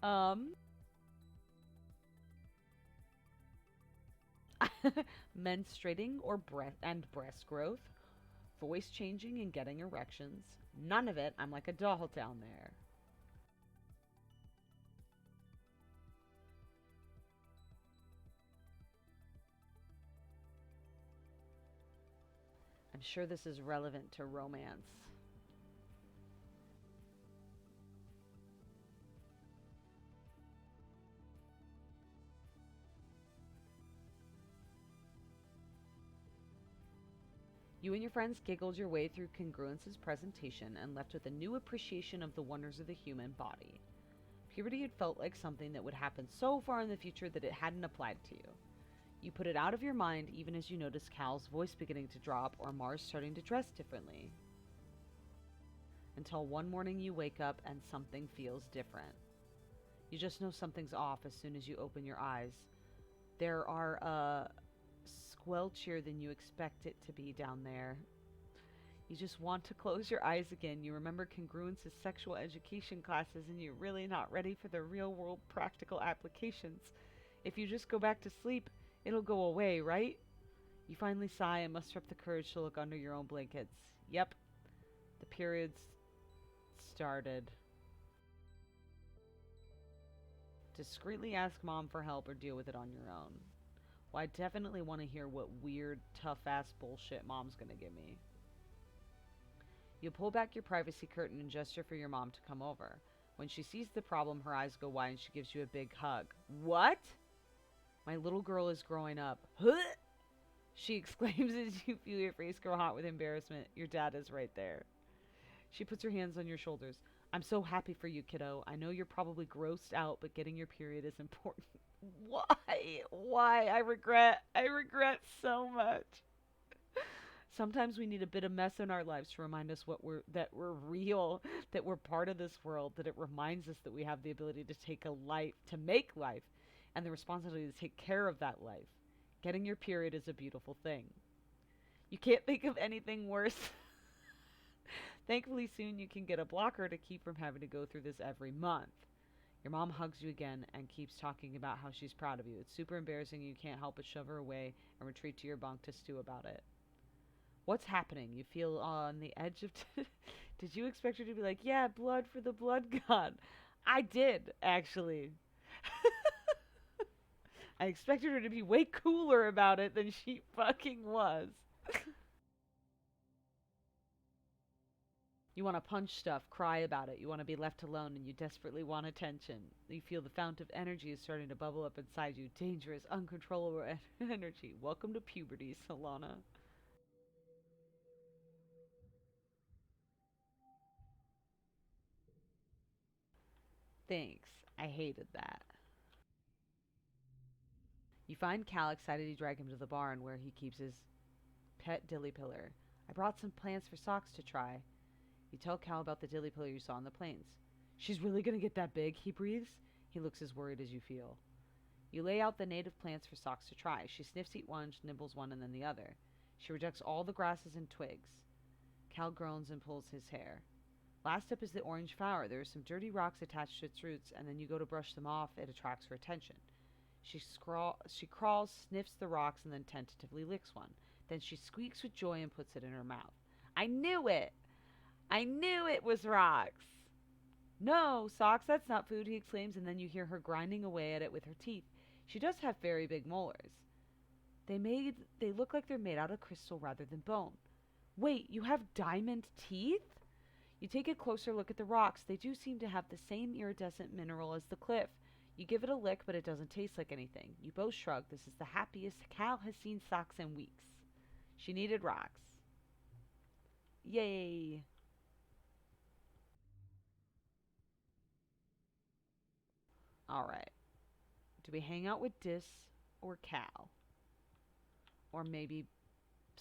Um, menstruating or breast growth, voice changing and getting erections. None of it. I'm like a doll down there. I'm sure this is relevant to romance. You and your friends giggled your way through Congruence's presentation and left with a new appreciation of the wonders of the human body. Puberty had felt like something that would happen so far in the future that it hadn't applied to you. You put it out of your mind even as you noticed Cal's voice beginning to drop or Mars starting to dress differently. Until one morning you wake up and something feels different. You just know something's off as soon as you open your eyes. There are, squelchier than you expect it to be down there. You just want to close your eyes again. You remember Congruence's sexual education classes and you're really not ready for the real world practical applications. If you just go back to sleep, it'll go away, right? You finally sigh and muster up the courage to look under your own blankets. Yep, the periods started. Discreetly ask mom for help or deal with it on your own. Well, I definitely want to hear what weird, tough ass bullshit mom's gonna give me. You pull back your privacy curtain and gesture for your mom to come over. When she sees the problem, her eyes go wide and she gives you a big hug. What? My little girl is growing up. Huh? She exclaims as you feel your face grow hot with embarrassment. Your dad is right there. She puts her hands on your shoulders. I'm so happy for you, kiddo. I know you're probably grossed out, but getting your period is important. Why? Why? I regret so much. Sometimes we need a bit of mess in our lives to remind us that we're real, that we're part of this world, that it reminds us that we have the ability to to make life, and the responsibility to take care of that life. Getting your period is a beautiful thing. You can't think of anything worse. Thankfully, soon you can get a blocker to keep from having to go through this every month. Your mom hugs you again and keeps talking about how she's proud of you. It's super embarrassing. You can't help but shove her away and retreat to your bunk to stew about it. What's happening? You feel on the edge of... Did you expect her to be like, yeah, blood for the blood god? I did, actually. I expected her to be way cooler about it than she fucking was. You want to punch stuff, cry about it. You want to be left alone, and you desperately want attention. You feel the fount of energy is starting to bubble up inside you. Dangerous, uncontrollable energy. Welcome to puberty, Solana. Thanks. I hated that. You find Cal excited. You drag him to the barn where he keeps his pet dilly pillar. I brought some plants for socks to try. You tell Cal about the dilly pillar you saw in the plains. She's really gonna get that big, he breathes. He looks as worried as you feel. You lay out the native plants for Socks to try. She sniffs each one, nibbles one, and then the other. She rejects all the grasses and twigs. Cal groans and pulls his hair. Last up is the orange flower. There are some dirty rocks attached to its roots, and then you go to brush them off. It attracts her attention. She crawls, sniffs the rocks, and then tentatively licks one. Then she squeaks with joy and puts it in her mouth. I knew it! I knew it was rocks! No, Socks, that's not food, he exclaims, and then you hear her grinding away at it with her teeth. She does have very big molars. They look like they're made out of crystal rather than bone. Wait, you have diamond teeth? You take a closer look at the rocks. They do seem to have the same iridescent mineral as the cliff. You give it a lick, but it doesn't taste like anything. You both shrug. This is the happiest Cal has seen Socks in weeks. She needed rocks. Yay! Alright. Do we hang out with Dis or Cal? Or maybe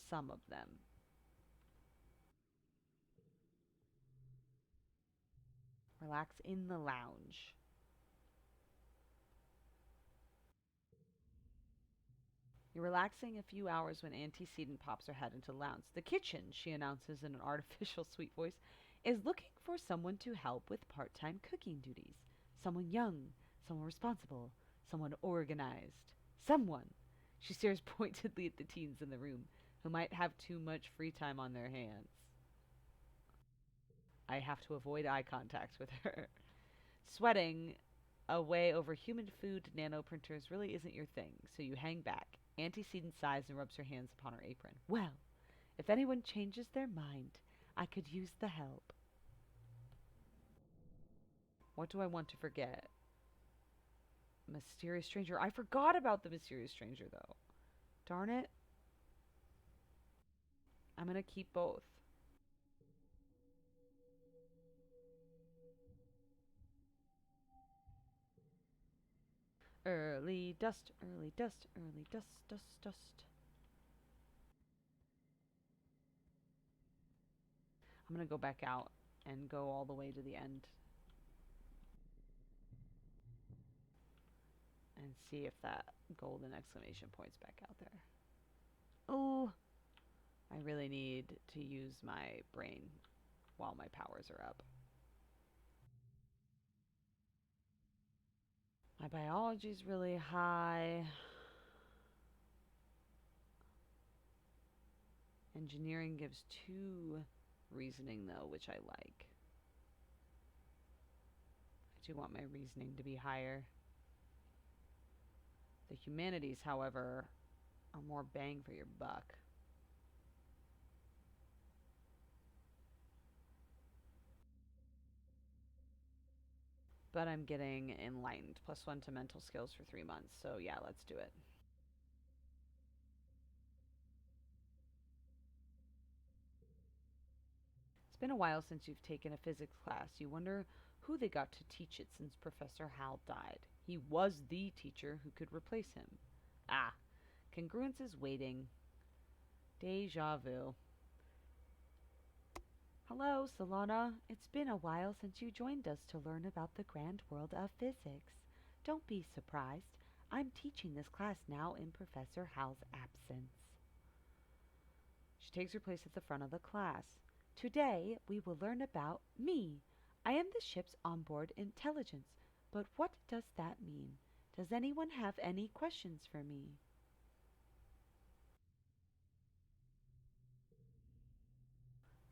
some of them? Relax in the lounge. You're relaxing a few hours when Antecedent pops her head into the lounge. The kitchen, she announces in an artificial sweet voice, is looking for someone to help with part-time cooking duties. Someone young, someone responsible, someone organized. Someone! She stares pointedly at the teens in the room, who might have too much free time on their hands. I have to avoid eye contact with her. Sweating away over human food nanoprinters really isn't your thing, so you hang back. Antecedent sighs and rubs her hands upon her apron. Well, if anyone changes their mind, I could use the help. What do I want to forget? Mysterious stranger. I forgot about the mysterious stranger, though. Darn it. I'm going to keep both. Early dust, early dust, early dust, dust, dust. I'm going to go back out and go all the way to the end and see if that golden exclamation point's back out there. Oh, I really need to use my brain while my powers are up. My biology's really high. Engineering gives 2 reasoning, though, which I like. I do want my reasoning to be higher. The humanities, however, are more bang for your buck. But I'm getting enlightened, +1 to mental skills for 3 months. So yeah, let's do it. It's been a while since you've taken a physics class. You wonder who they got to teach it since Professor Hal died. He was the teacher who could replace him. Ah, congruence is waiting. Deja vu. Hello, Solana. It's been a while since you joined us to learn about the grand world of physics. Don't be surprised. I'm teaching this class now in Professor Hal's absence. She takes her place at the front of the class. Today, we will learn about me. I am the ship's onboard intelligence. But what does that mean? Does anyone have any questions for me?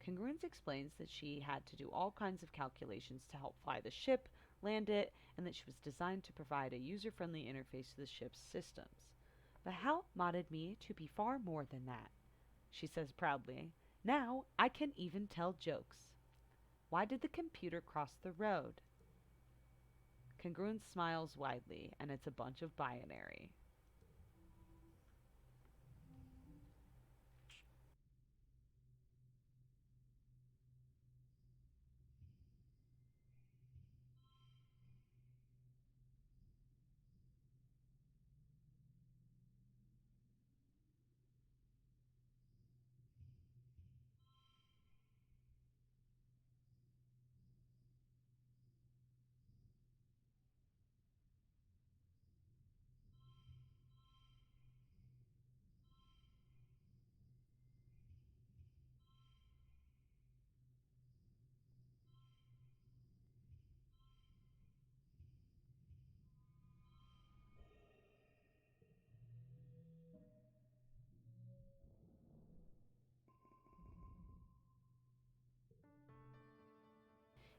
Congruence explains that she had to do all kinds of calculations to help fly the ship, land it, and that she was designed to provide a user-friendly interface to the ship's systems. But Hal modded me to be far more than that, she says proudly. Now I can even tell jokes. Why did the computer cross the road? Congruence smiles widely, and it's a bunch of binary.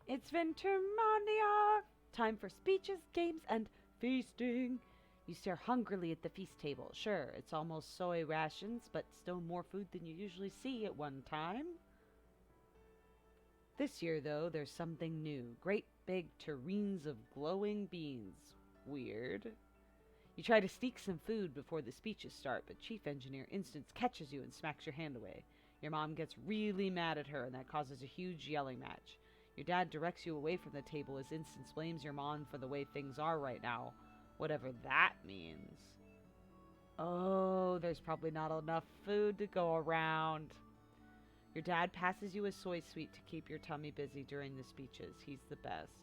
It's Venturmania! Time for speeches, games, and feasting. You stare hungrily at the feast table. Sure, it's almost soy rations, but still more food than you usually see at one time. This year, though, there's something new. Great big tureens of glowing beans. Weird. You try to sneak some food before the speeches start, but Chief Engineer Instance catches you and smacks your hand away. Your mom gets really mad at her, and that causes a huge yelling match. Your dad directs you away from the table as Instance blames your mom for the way things are right now, whatever that means. Oh, there's probably not enough food to go around. Your dad passes you a soy sweet to keep your tummy busy during the speeches. He's the best.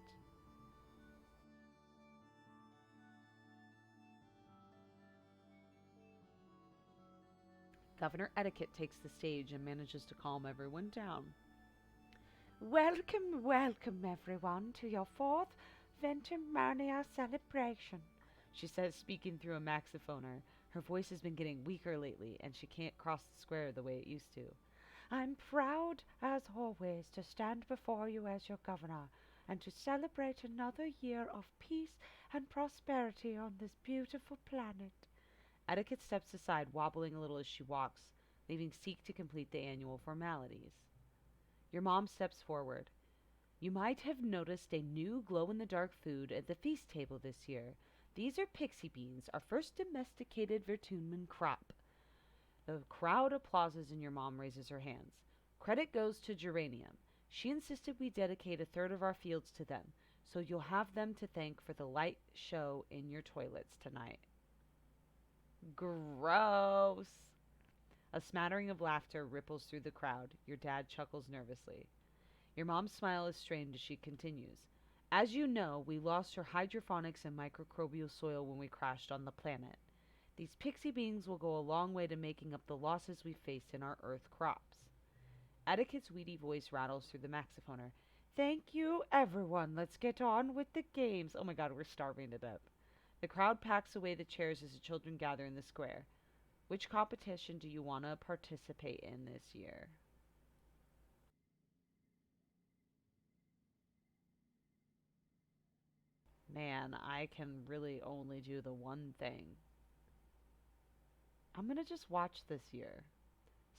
Governor Etiquette takes the stage and manages to calm everyone down. Welcome, welcome everyone to your fourth Ventimania celebration, she says, speaking through a maxiphoner. Her voice has been getting weaker lately, and she can't cross the square the way it used to. I'm proud, as always, to stand before you as your governor, and to celebrate another year of peace and prosperity on this beautiful planet. Etiquette steps aside, wobbling a little as she walks, leaving Seek to complete the annual formalities. Your mom steps forward. You might have noticed a new glow-in-the-dark food at the feast table this year. These are pixie beans, our first domesticated Vertunman crop. The crowd applauses and your mom raises her hands. Credit goes to Geranium. She insisted we dedicate a third of our fields to them, so you'll have them to thank for the light show in your toilets tonight. Gross. A smattering of laughter ripples through the crowd. Your dad chuckles nervously. Your mom's smile is strained as she continues. As you know, we lost our hydroponics and microbial soil when we crashed on the planet. These pixie beans will go a long way to making up the losses we faced in our Earth crops. Etiquette's weedy voice rattles through the maxiphoner. Thank you, everyone. Let's get on with the games. Oh my god, we're starving to death. The crowd packs away the chairs as the children gather in the square. Which competition do you want to participate in this year? Man, I can really only do the one thing. I'm gonna just watch this year.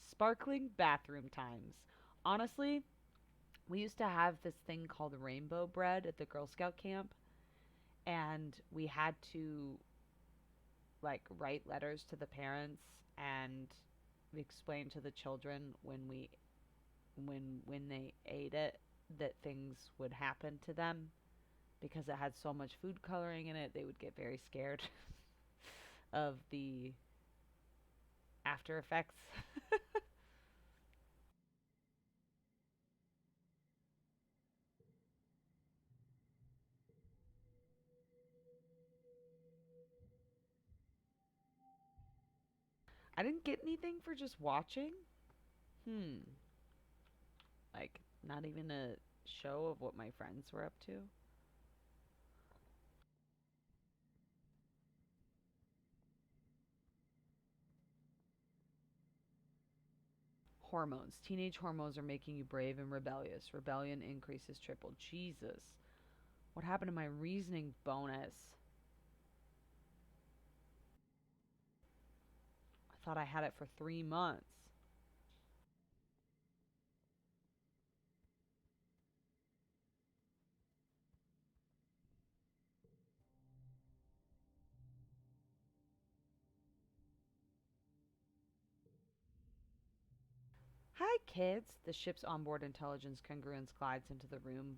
Sparkling bathroom times. Honestly, we used to have this thing called rainbow bread at the Girl Scout camp, and we had to like write letters to the parents and explain to the children when they ate it that things would happen to them because it had so much food coloring in it. They would get very scared of the after effects. I didn't get anything for just watching. Hmm. Like, not even a show of what my friends were up to. Hormones. Teenage hormones are making you brave and rebellious. Rebellion increases triple. Jesus. What happened to my reasoning bonus? I thought I had it for 3 months. Hi, kids. The ship's onboard intelligence congruence glides into the room.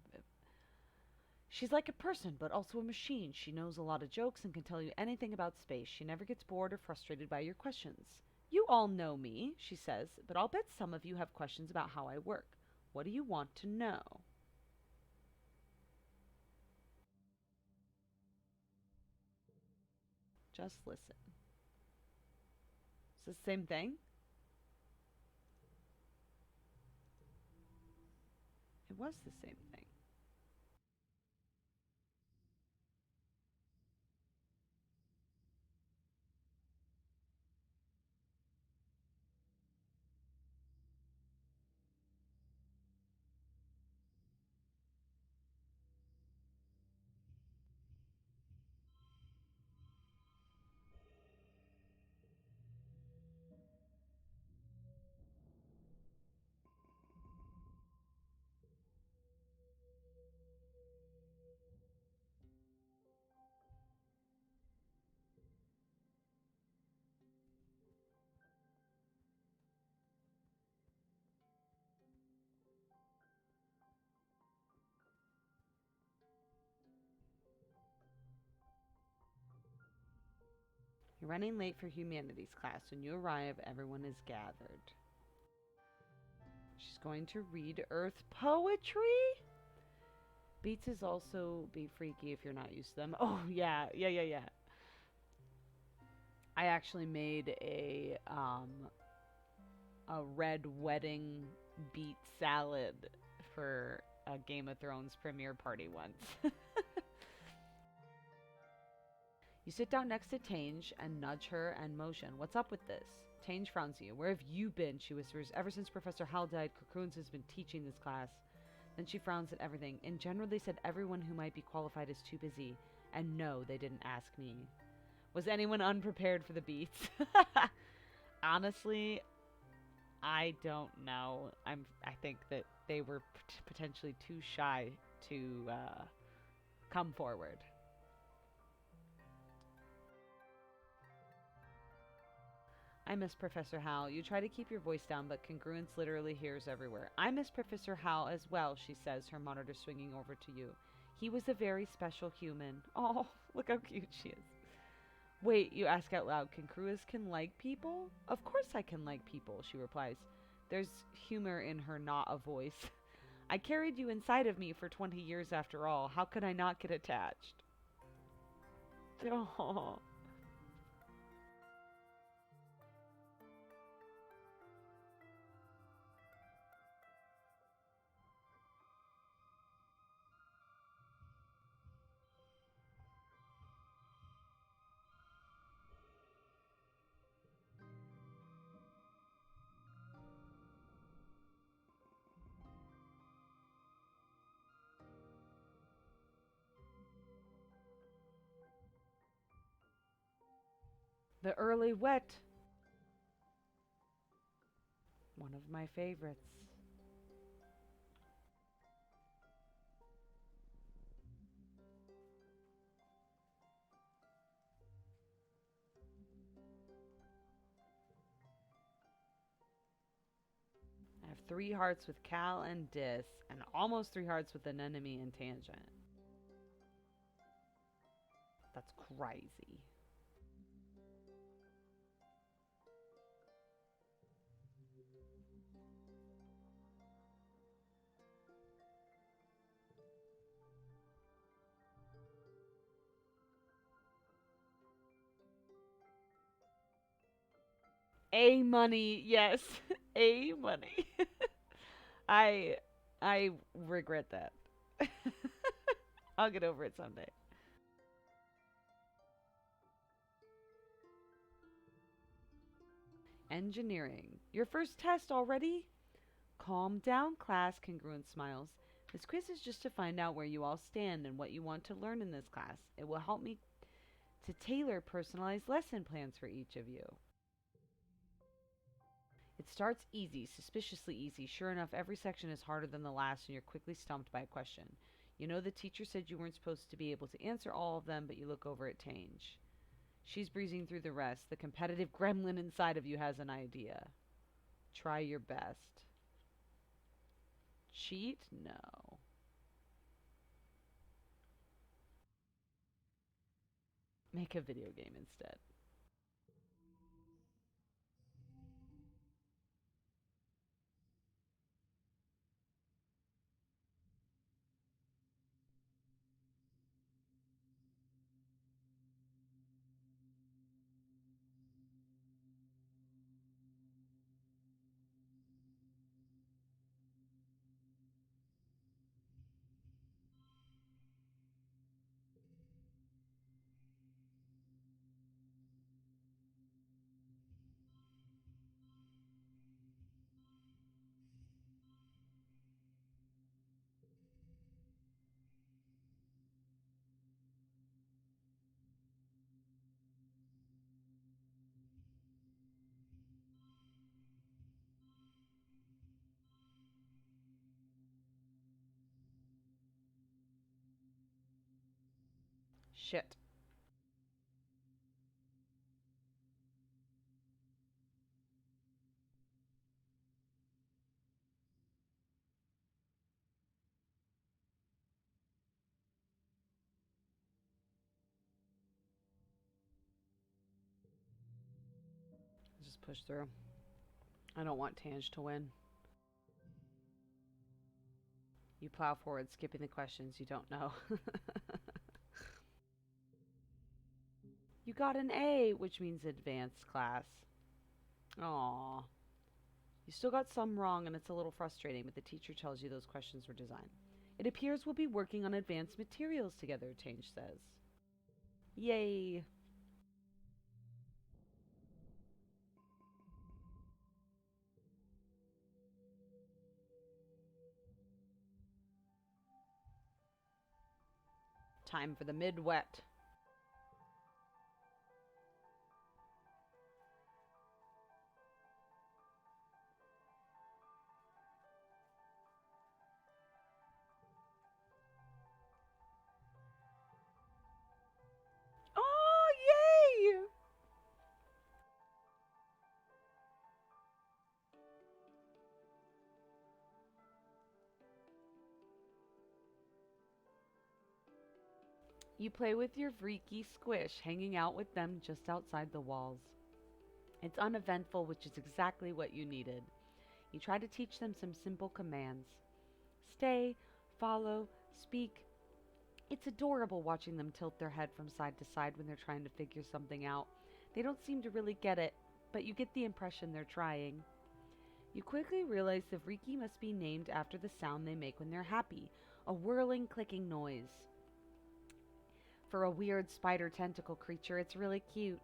She's like a person, but also a machine. She knows a lot of jokes and can tell you anything about space. She never gets bored or frustrated by your questions. You all know me, she says, but I'll bet some of you have questions about how I work. What do you want to know? Just listen. Is this the same thing? It was the same thing. You're running late for humanities class. When you arrive, everyone is gathered. She's going to read Earth poetry? Beats is also be freaky if you're not used to them. Oh, yeah. I actually made a red wedding beet salad for a Game of Thrones premiere party once. You sit down next to Tange and nudge her and motion. What's up with this? Tange frowns at you. Where have you been? She whispers. Ever since Professor Hal died, Cocoons has been teaching this class. Then she frowns at everything. In general, they said everyone who might be qualified is too busy. And no, they didn't ask me. Was anyone unprepared for the beats? Honestly, I don't know. I think that they were potentially too shy to come forward. I miss Professor Hal. You try to keep your voice down, but congruence literally hears everywhere. I miss Professor Hal as well, she says, her monitor swinging over to you. He was a very special human. Oh, look how cute she is. Wait, you ask out loud, Congruous can like people? Of course I can like people, she replies. There's humor in her not a voice. I carried you inside of me for 20 years after all. How could I not get attached? Oh. The early wet. One of my favorites. I have 3 hearts with Cal and Dis, and almost 3 hearts with Anemone and Tangent. That's crazy. A money, yes. A money. I I regret that. I'll get over it someday. Engineering. Your first test already? Calm down, class, Congruent smiles. This quiz is just to find out where you all stand and what you want to learn in this class. It will help me to tailor personalized lesson plans for each of you. It starts easy, suspiciously easy. Sure enough, every section is harder than the last, and you're quickly stumped by a question. You know the teacher said you weren't supposed to be able to answer all of them, but you look over at Tange. She's breezing through the rest. The competitive gremlin inside of you has an idea. Try your best. Cheat? No. Make a video game instead. Shit. just push through. I don't want Tange to win. You plow forward, skipping the questions you don't know. You got an A, which means advanced class. Aww. You still got some wrong, and it's a little frustrating, but the teacher tells you those questions were designed. It appears we'll be working on advanced materials together, Tange says. Yay! Time for the mid-wet. Oh, yay! You play with your freaky squish, hanging out with them just outside the walls. It's uneventful, which is exactly what you needed. You try to teach them some simple commands. Stay, follow, speak. It's adorable watching them tilt their head from side to side when they're trying to figure something out. They don't seem to really get it, but you get the impression they're trying. You quickly realize the Vriki must be named after the sound they make when they're happy, a whirling, clicking noise. For a weird spider tentacle creature, it's really cute.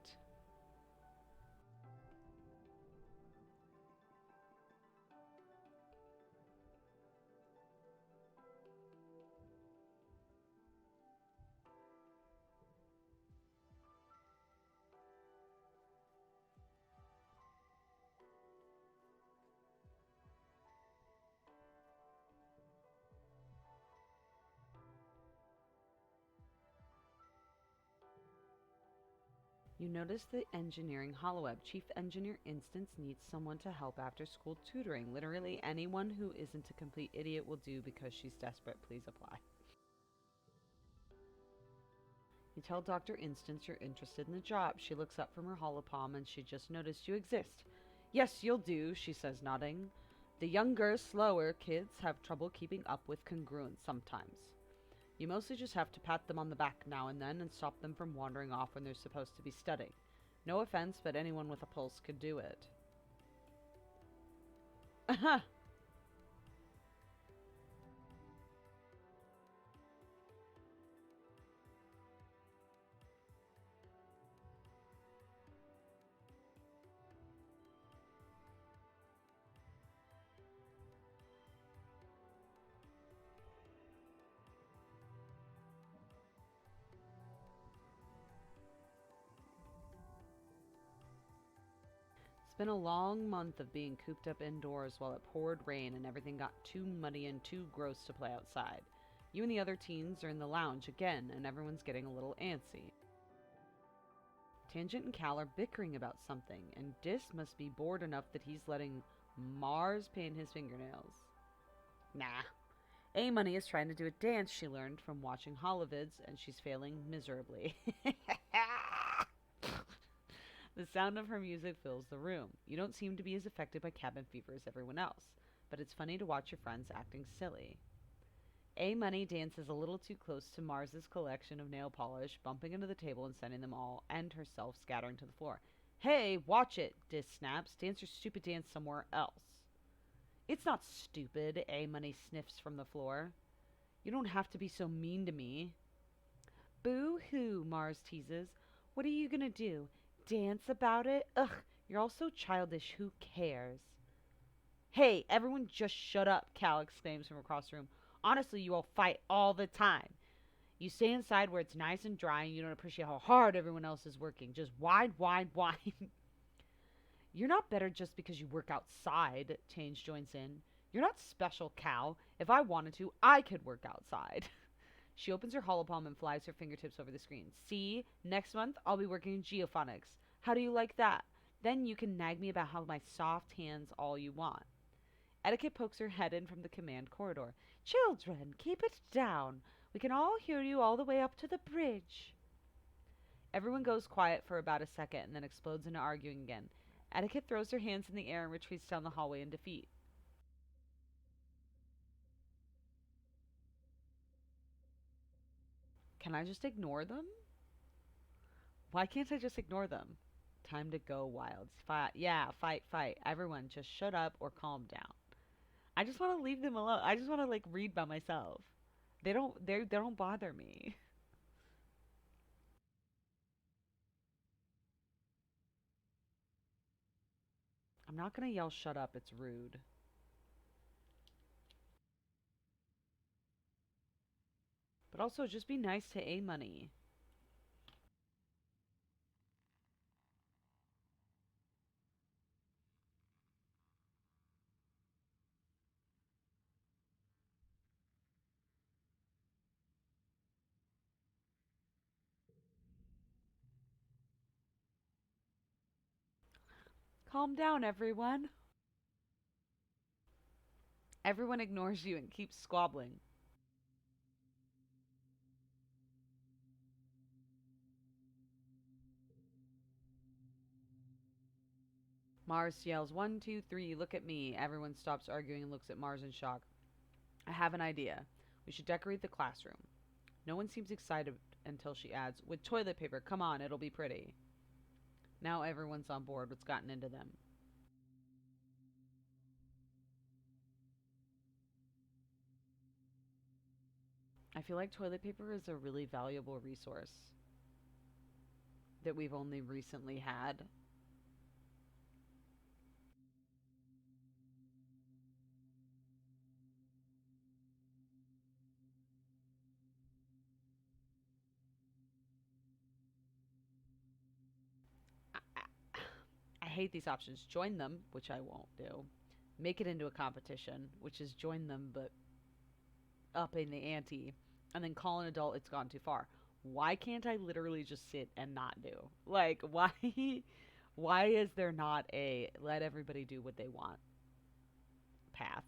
You notice the engineering holoweb. Chief Engineer Instance needs someone to help after school tutoring. Literally anyone who isn't a complete idiot will do because she's desperate. Please apply. You tell Dr. Instance you're interested in the job. She looks up from her holopalm and she just noticed you exist. Yes, you'll do, she says, nodding. The younger, slower kids have trouble keeping up with congruence sometimes. You mostly just have to pat them on the back now and then and stop them from wandering off when they're supposed to be studying. No offense, but anyone with a pulse could do it. Aha! It's been a long month of being cooped up indoors while it poured rain and everything got too muddy and too gross to play outside. You and the other teens are in the lounge again, and everyone's getting a little antsy. Tangent and Cal are bickering about something, and Dis must be bored enough that he's letting Mars paint his fingernails. Nah. A-Money is trying to do a dance she learned from watching holovids, and she's failing miserably. The sound of her music fills the room. You don't seem to be as affected by cabin fever as everyone else, but it's funny to watch your friends acting silly. A-Money dances a little too close to Mars's collection of nail polish, bumping into the table and sending them all and herself scattering to the floor. Hey, watch it, Dis snaps. Dance your stupid dance somewhere else. It's not stupid, A-Money sniffs from the floor. You don't have to be so mean to me. Boo-hoo, Mars teases. What are you gonna do? Dance about it? Ugh, you're all so childish. Who cares? Hey, everyone just shut up, Cal exclaims from across the room. Honestly, you all fight all the time. You stay inside where it's nice and dry and you don't appreciate how hard everyone else is working. Just whine, whine, whine. You're not better just because you work outside, Change joins in. You're not special, Cal. If I wanted to, I could work outside. She opens her holopalm and flies her fingertips over the screen. See, next month I'll be working in geophonics. How do you like that? Then you can nag me about how my soft hands all you want. Etiquette pokes her head in from the command corridor. Children, keep it down. We can all hear you all the way up to the bridge. Everyone goes quiet for about a second and then explodes into arguing again. Etiquette throws her hands in the air and retreats down the hallway in defeat. Can I just ignore them? Why can't I just ignore them? Time to go wild. Fight. Yeah, fight, fight. Everyone just shut up or calm down. I just want to leave them alone. I just want to like read by myself. They don't bother me. I'm not going to yell shut up. It's rude. But also just be nice to A Money. Calm down, everyone. Everyone ignores you and keeps squabbling. Mars yells, "One, two, three, look at me." Everyone stops arguing and looks at Mars in shock. I have an idea. We should decorate the classroom. No one seems excited until she adds, "With toilet paper, come on, it'll be pretty." Now everyone's on board. What's gotten into them? I feel like toilet paper is a really valuable resource that we've only recently had. I hate these options. Join them, which I won't do. Make it into a competition, which is join them but up in the ante. And then call an adult, it's gone too far. Why can't I literally just sit and not do? Like, why? Why is there not a let everybody do what they want path?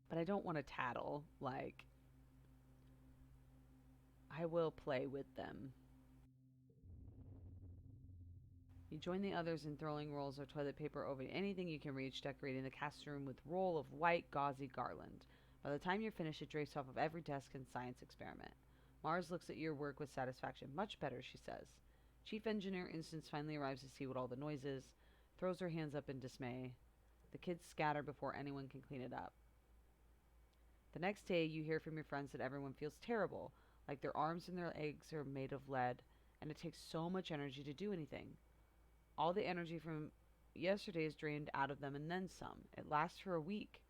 But I don't want to tattle. Like, I will play with them. You join the others in throwing rolls of toilet paper over anything you can reach, decorating the cast room with roll of white, gauzy garland. By the time you're finished, it drapes off of every desk and science experiment. Mars looks at your work with satisfaction. Much better, she says. Chief Engineer Instance finally arrives to see what all the noise is, throws her hands up in dismay. The kids scatter before anyone can clean it up. The next day, you hear from your friends that everyone feels terrible, like their arms and their legs are made of lead, and it takes so much energy to do anything. All the energy from yesterday is drained out of them and then some. It lasts for a week.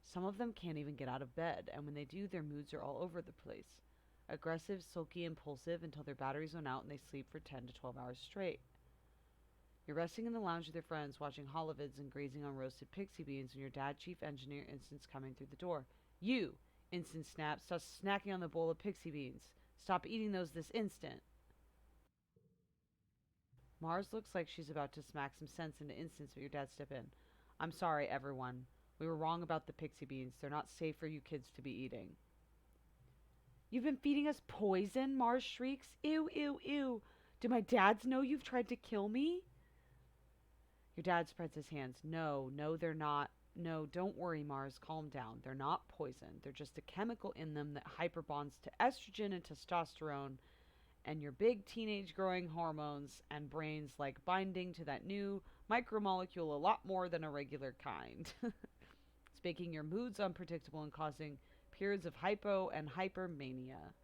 Some of them can't even get out of bed, and when they do, their moods are all over the place. Aggressive, sulky, impulsive until their batteries run out and they sleep for 10 to 12 hours straight. You're resting in the lounge with your friends, watching holovids and grazing on roasted pixie beans when your dad, Chief Engineer Instance, coming through the door. "You!" Instance snaps. "Stop snacking on the bowl of pixie beans. Stop eating those this instant." Mars looks like she's about to smack some sense into Instance, but your dad step in. "I'm sorry, everyone. We were wrong about the pixie beans. They're not safe for you kids to be eating." "You've been feeding us poison?" Mars shrieks. "Ew, ew, ew. Do my dads know you've tried to kill me?" Your dad spreads his hands. "No, no, they're not. No, don't worry, Mars. Calm down. They're not poison. They're just a chemical in them that hyperbonds to estrogen and testosterone and your big teenage growing hormones and brains like binding to that new micromolecule a lot more than a regular kind." It's making your moods unpredictable and causing periods of hypo and hypermania.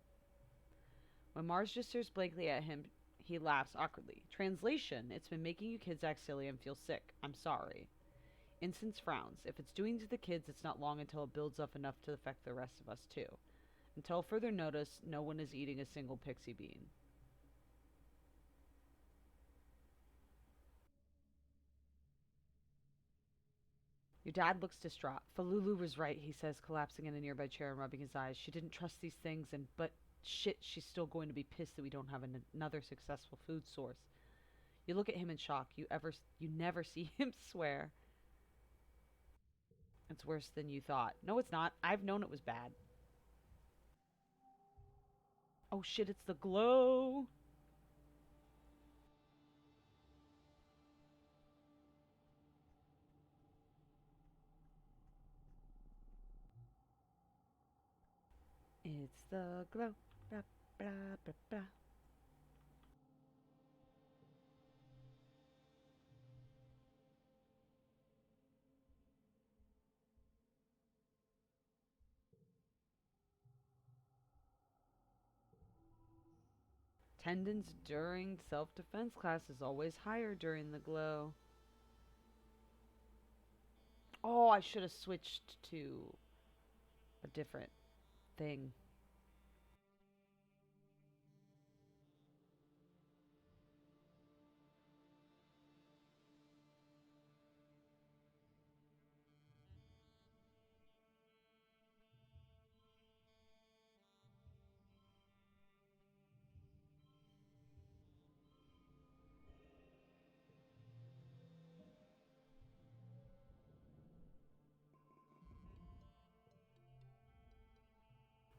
When Mars just stares blankly at him, he laughs awkwardly. Translation: "It's been making you kids act silly and feel sick. I'm sorry." Instance frowns. "If it's doing to the kids, it's not long until it builds up enough to affect the rest of us, too." Until further notice, no one is eating a single pixie bean. Your dad looks distraught. "Falulu was right," he says, collapsing in a nearby chair and rubbing his eyes. "She didn't trust these things, and but shit, she's still going to be pissed that we don't have another successful food source." You look at him in shock. You never see him swear. It's worse than you thought. No, it's not. I've known it was bad. Oh shit, it's the glow. It's the glow. Blah, blah, blah, blah. Attendance during self-defense class is always higher during the glow. Oh, I should have switched to a different thing.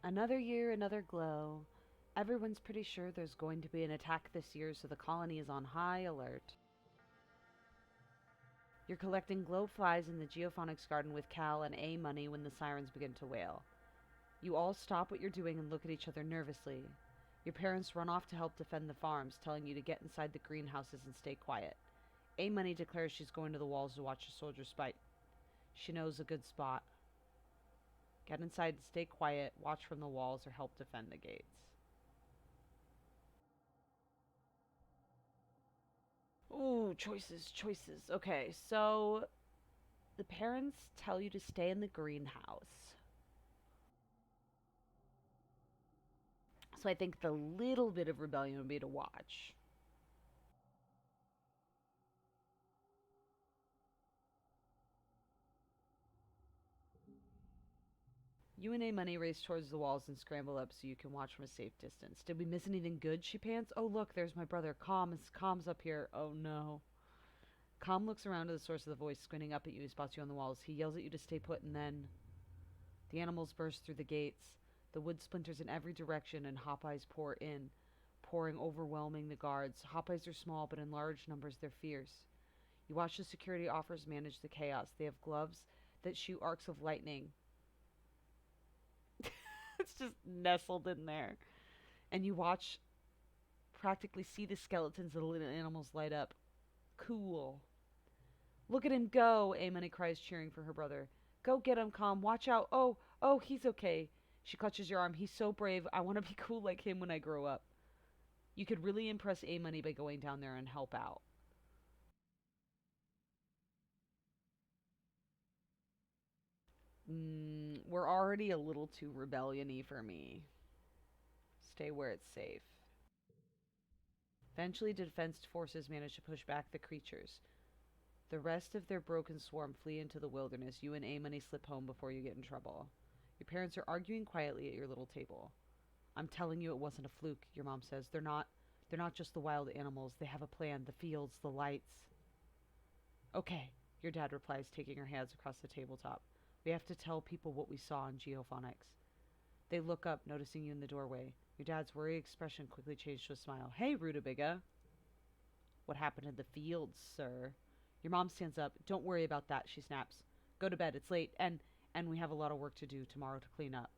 Another year, another glow. Everyone's pretty sure there's going to be an attack this year, so the colony is on high alert. You're collecting glow flies in the geophonics garden with Cal and A Money when the sirens begin to wail. You all stop what you're doing and look at each other nervously. Your parents run off to help defend the farms, telling you to get inside the greenhouses and stay quiet. A Money declares she's going to the walls to watch the soldiers fight. She knows a good spot. Get inside, stay quiet, watch from the walls, or help defend the gates. Ooh, choices, choices. Okay, so the parents tell you to stay in the greenhouse. So I think the little bit of rebellion would be to watch. You and A Money race towards the walls and scramble up so you can watch from a safe distance. Did we miss anything good? She pants. Oh, look, there's my brother. Calm's up here. Oh, no. Calm looks around to the source of the voice, squinting up at you. He spots you on the walls. He yells at you to stay put, and then the animals burst through the gates. The wood splinters in every direction, and hop eyes pour in, pouring, overwhelming the guards. Hop eyes are small, but in large numbers they're fierce. You watch the security offers manage the chaos. They have gloves that shoot arcs of lightning. It's just nestled in there. And you watch, practically see the skeletons of the little animals light up. Cool. Look at him go, Amani cries, cheering for her brother. Go get him, Calm. Watch out. Oh, he's okay. She clutches your arm. He's so brave. I want to be cool like him when I grow up. You could really impress Amani by going down there and help out. We're already a little too rebellion-y for me. Stay where it's safe. Eventually, defense forces manage to push back the creatures. The rest of their broken swarm flee into the wilderness. You and Amani slip home before you get in trouble. Your parents are arguing quietly at your little table. I'm telling you it wasn't a fluke, your mom says. They're not just the wild animals. They have a plan. The fields, the lights. Okay, your dad replies, taking her hands across the tabletop. We have to tell people what we saw in geophonics. They look up, noticing you in the doorway. Your dad's worried expression quickly changed to a smile. Hey, Rutabiga. What happened in the fields, sir? Your mom stands up. Don't worry about that, she snaps. Go to bed. It's late, and we have a lot of work to do tomorrow to clean up.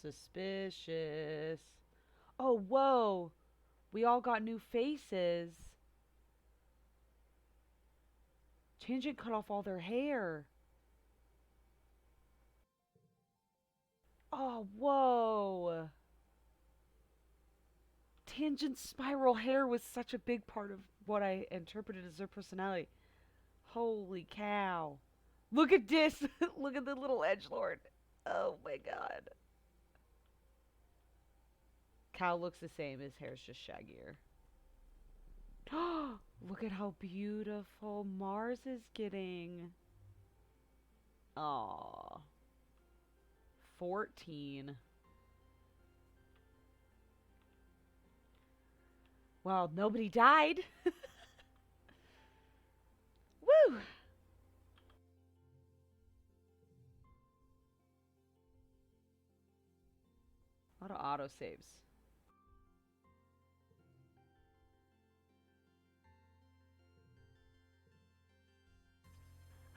Suspicious. Oh, whoa. We all got new faces. Tangent cut off all their hair. Oh, whoa. Tangent's spiral hair was such a big part of what I interpreted as their personality. Holy cow. Look at this. Look at the little edgelord. Oh my god. Cal looks the same. His hair's just shaggier. Look at how beautiful Mars is getting. Aww. 14. Well, nobody died. auto saves.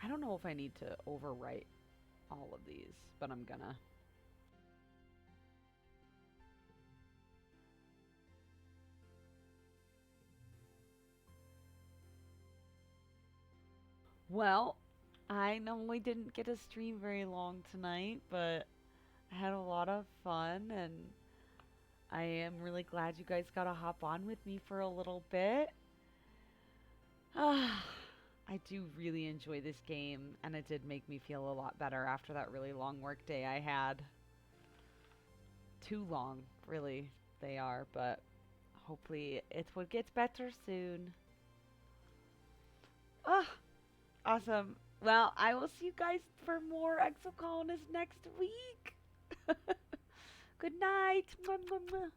I don't know if I need to overwrite all of these, but I'm gonna. Well, I normally didn't get to stream very long tonight, but I had a lot of fun, and I am really glad you guys got to hop on with me for a little bit. Ah, I do really enjoy this game, and it did make me feel a lot better after that really long work day I had. Too long, really, they are, but hopefully it will get better soon. Ah, awesome. Well, I will see you guys for more Exocolonist next week. Good night. Mwah, mwah, mwah.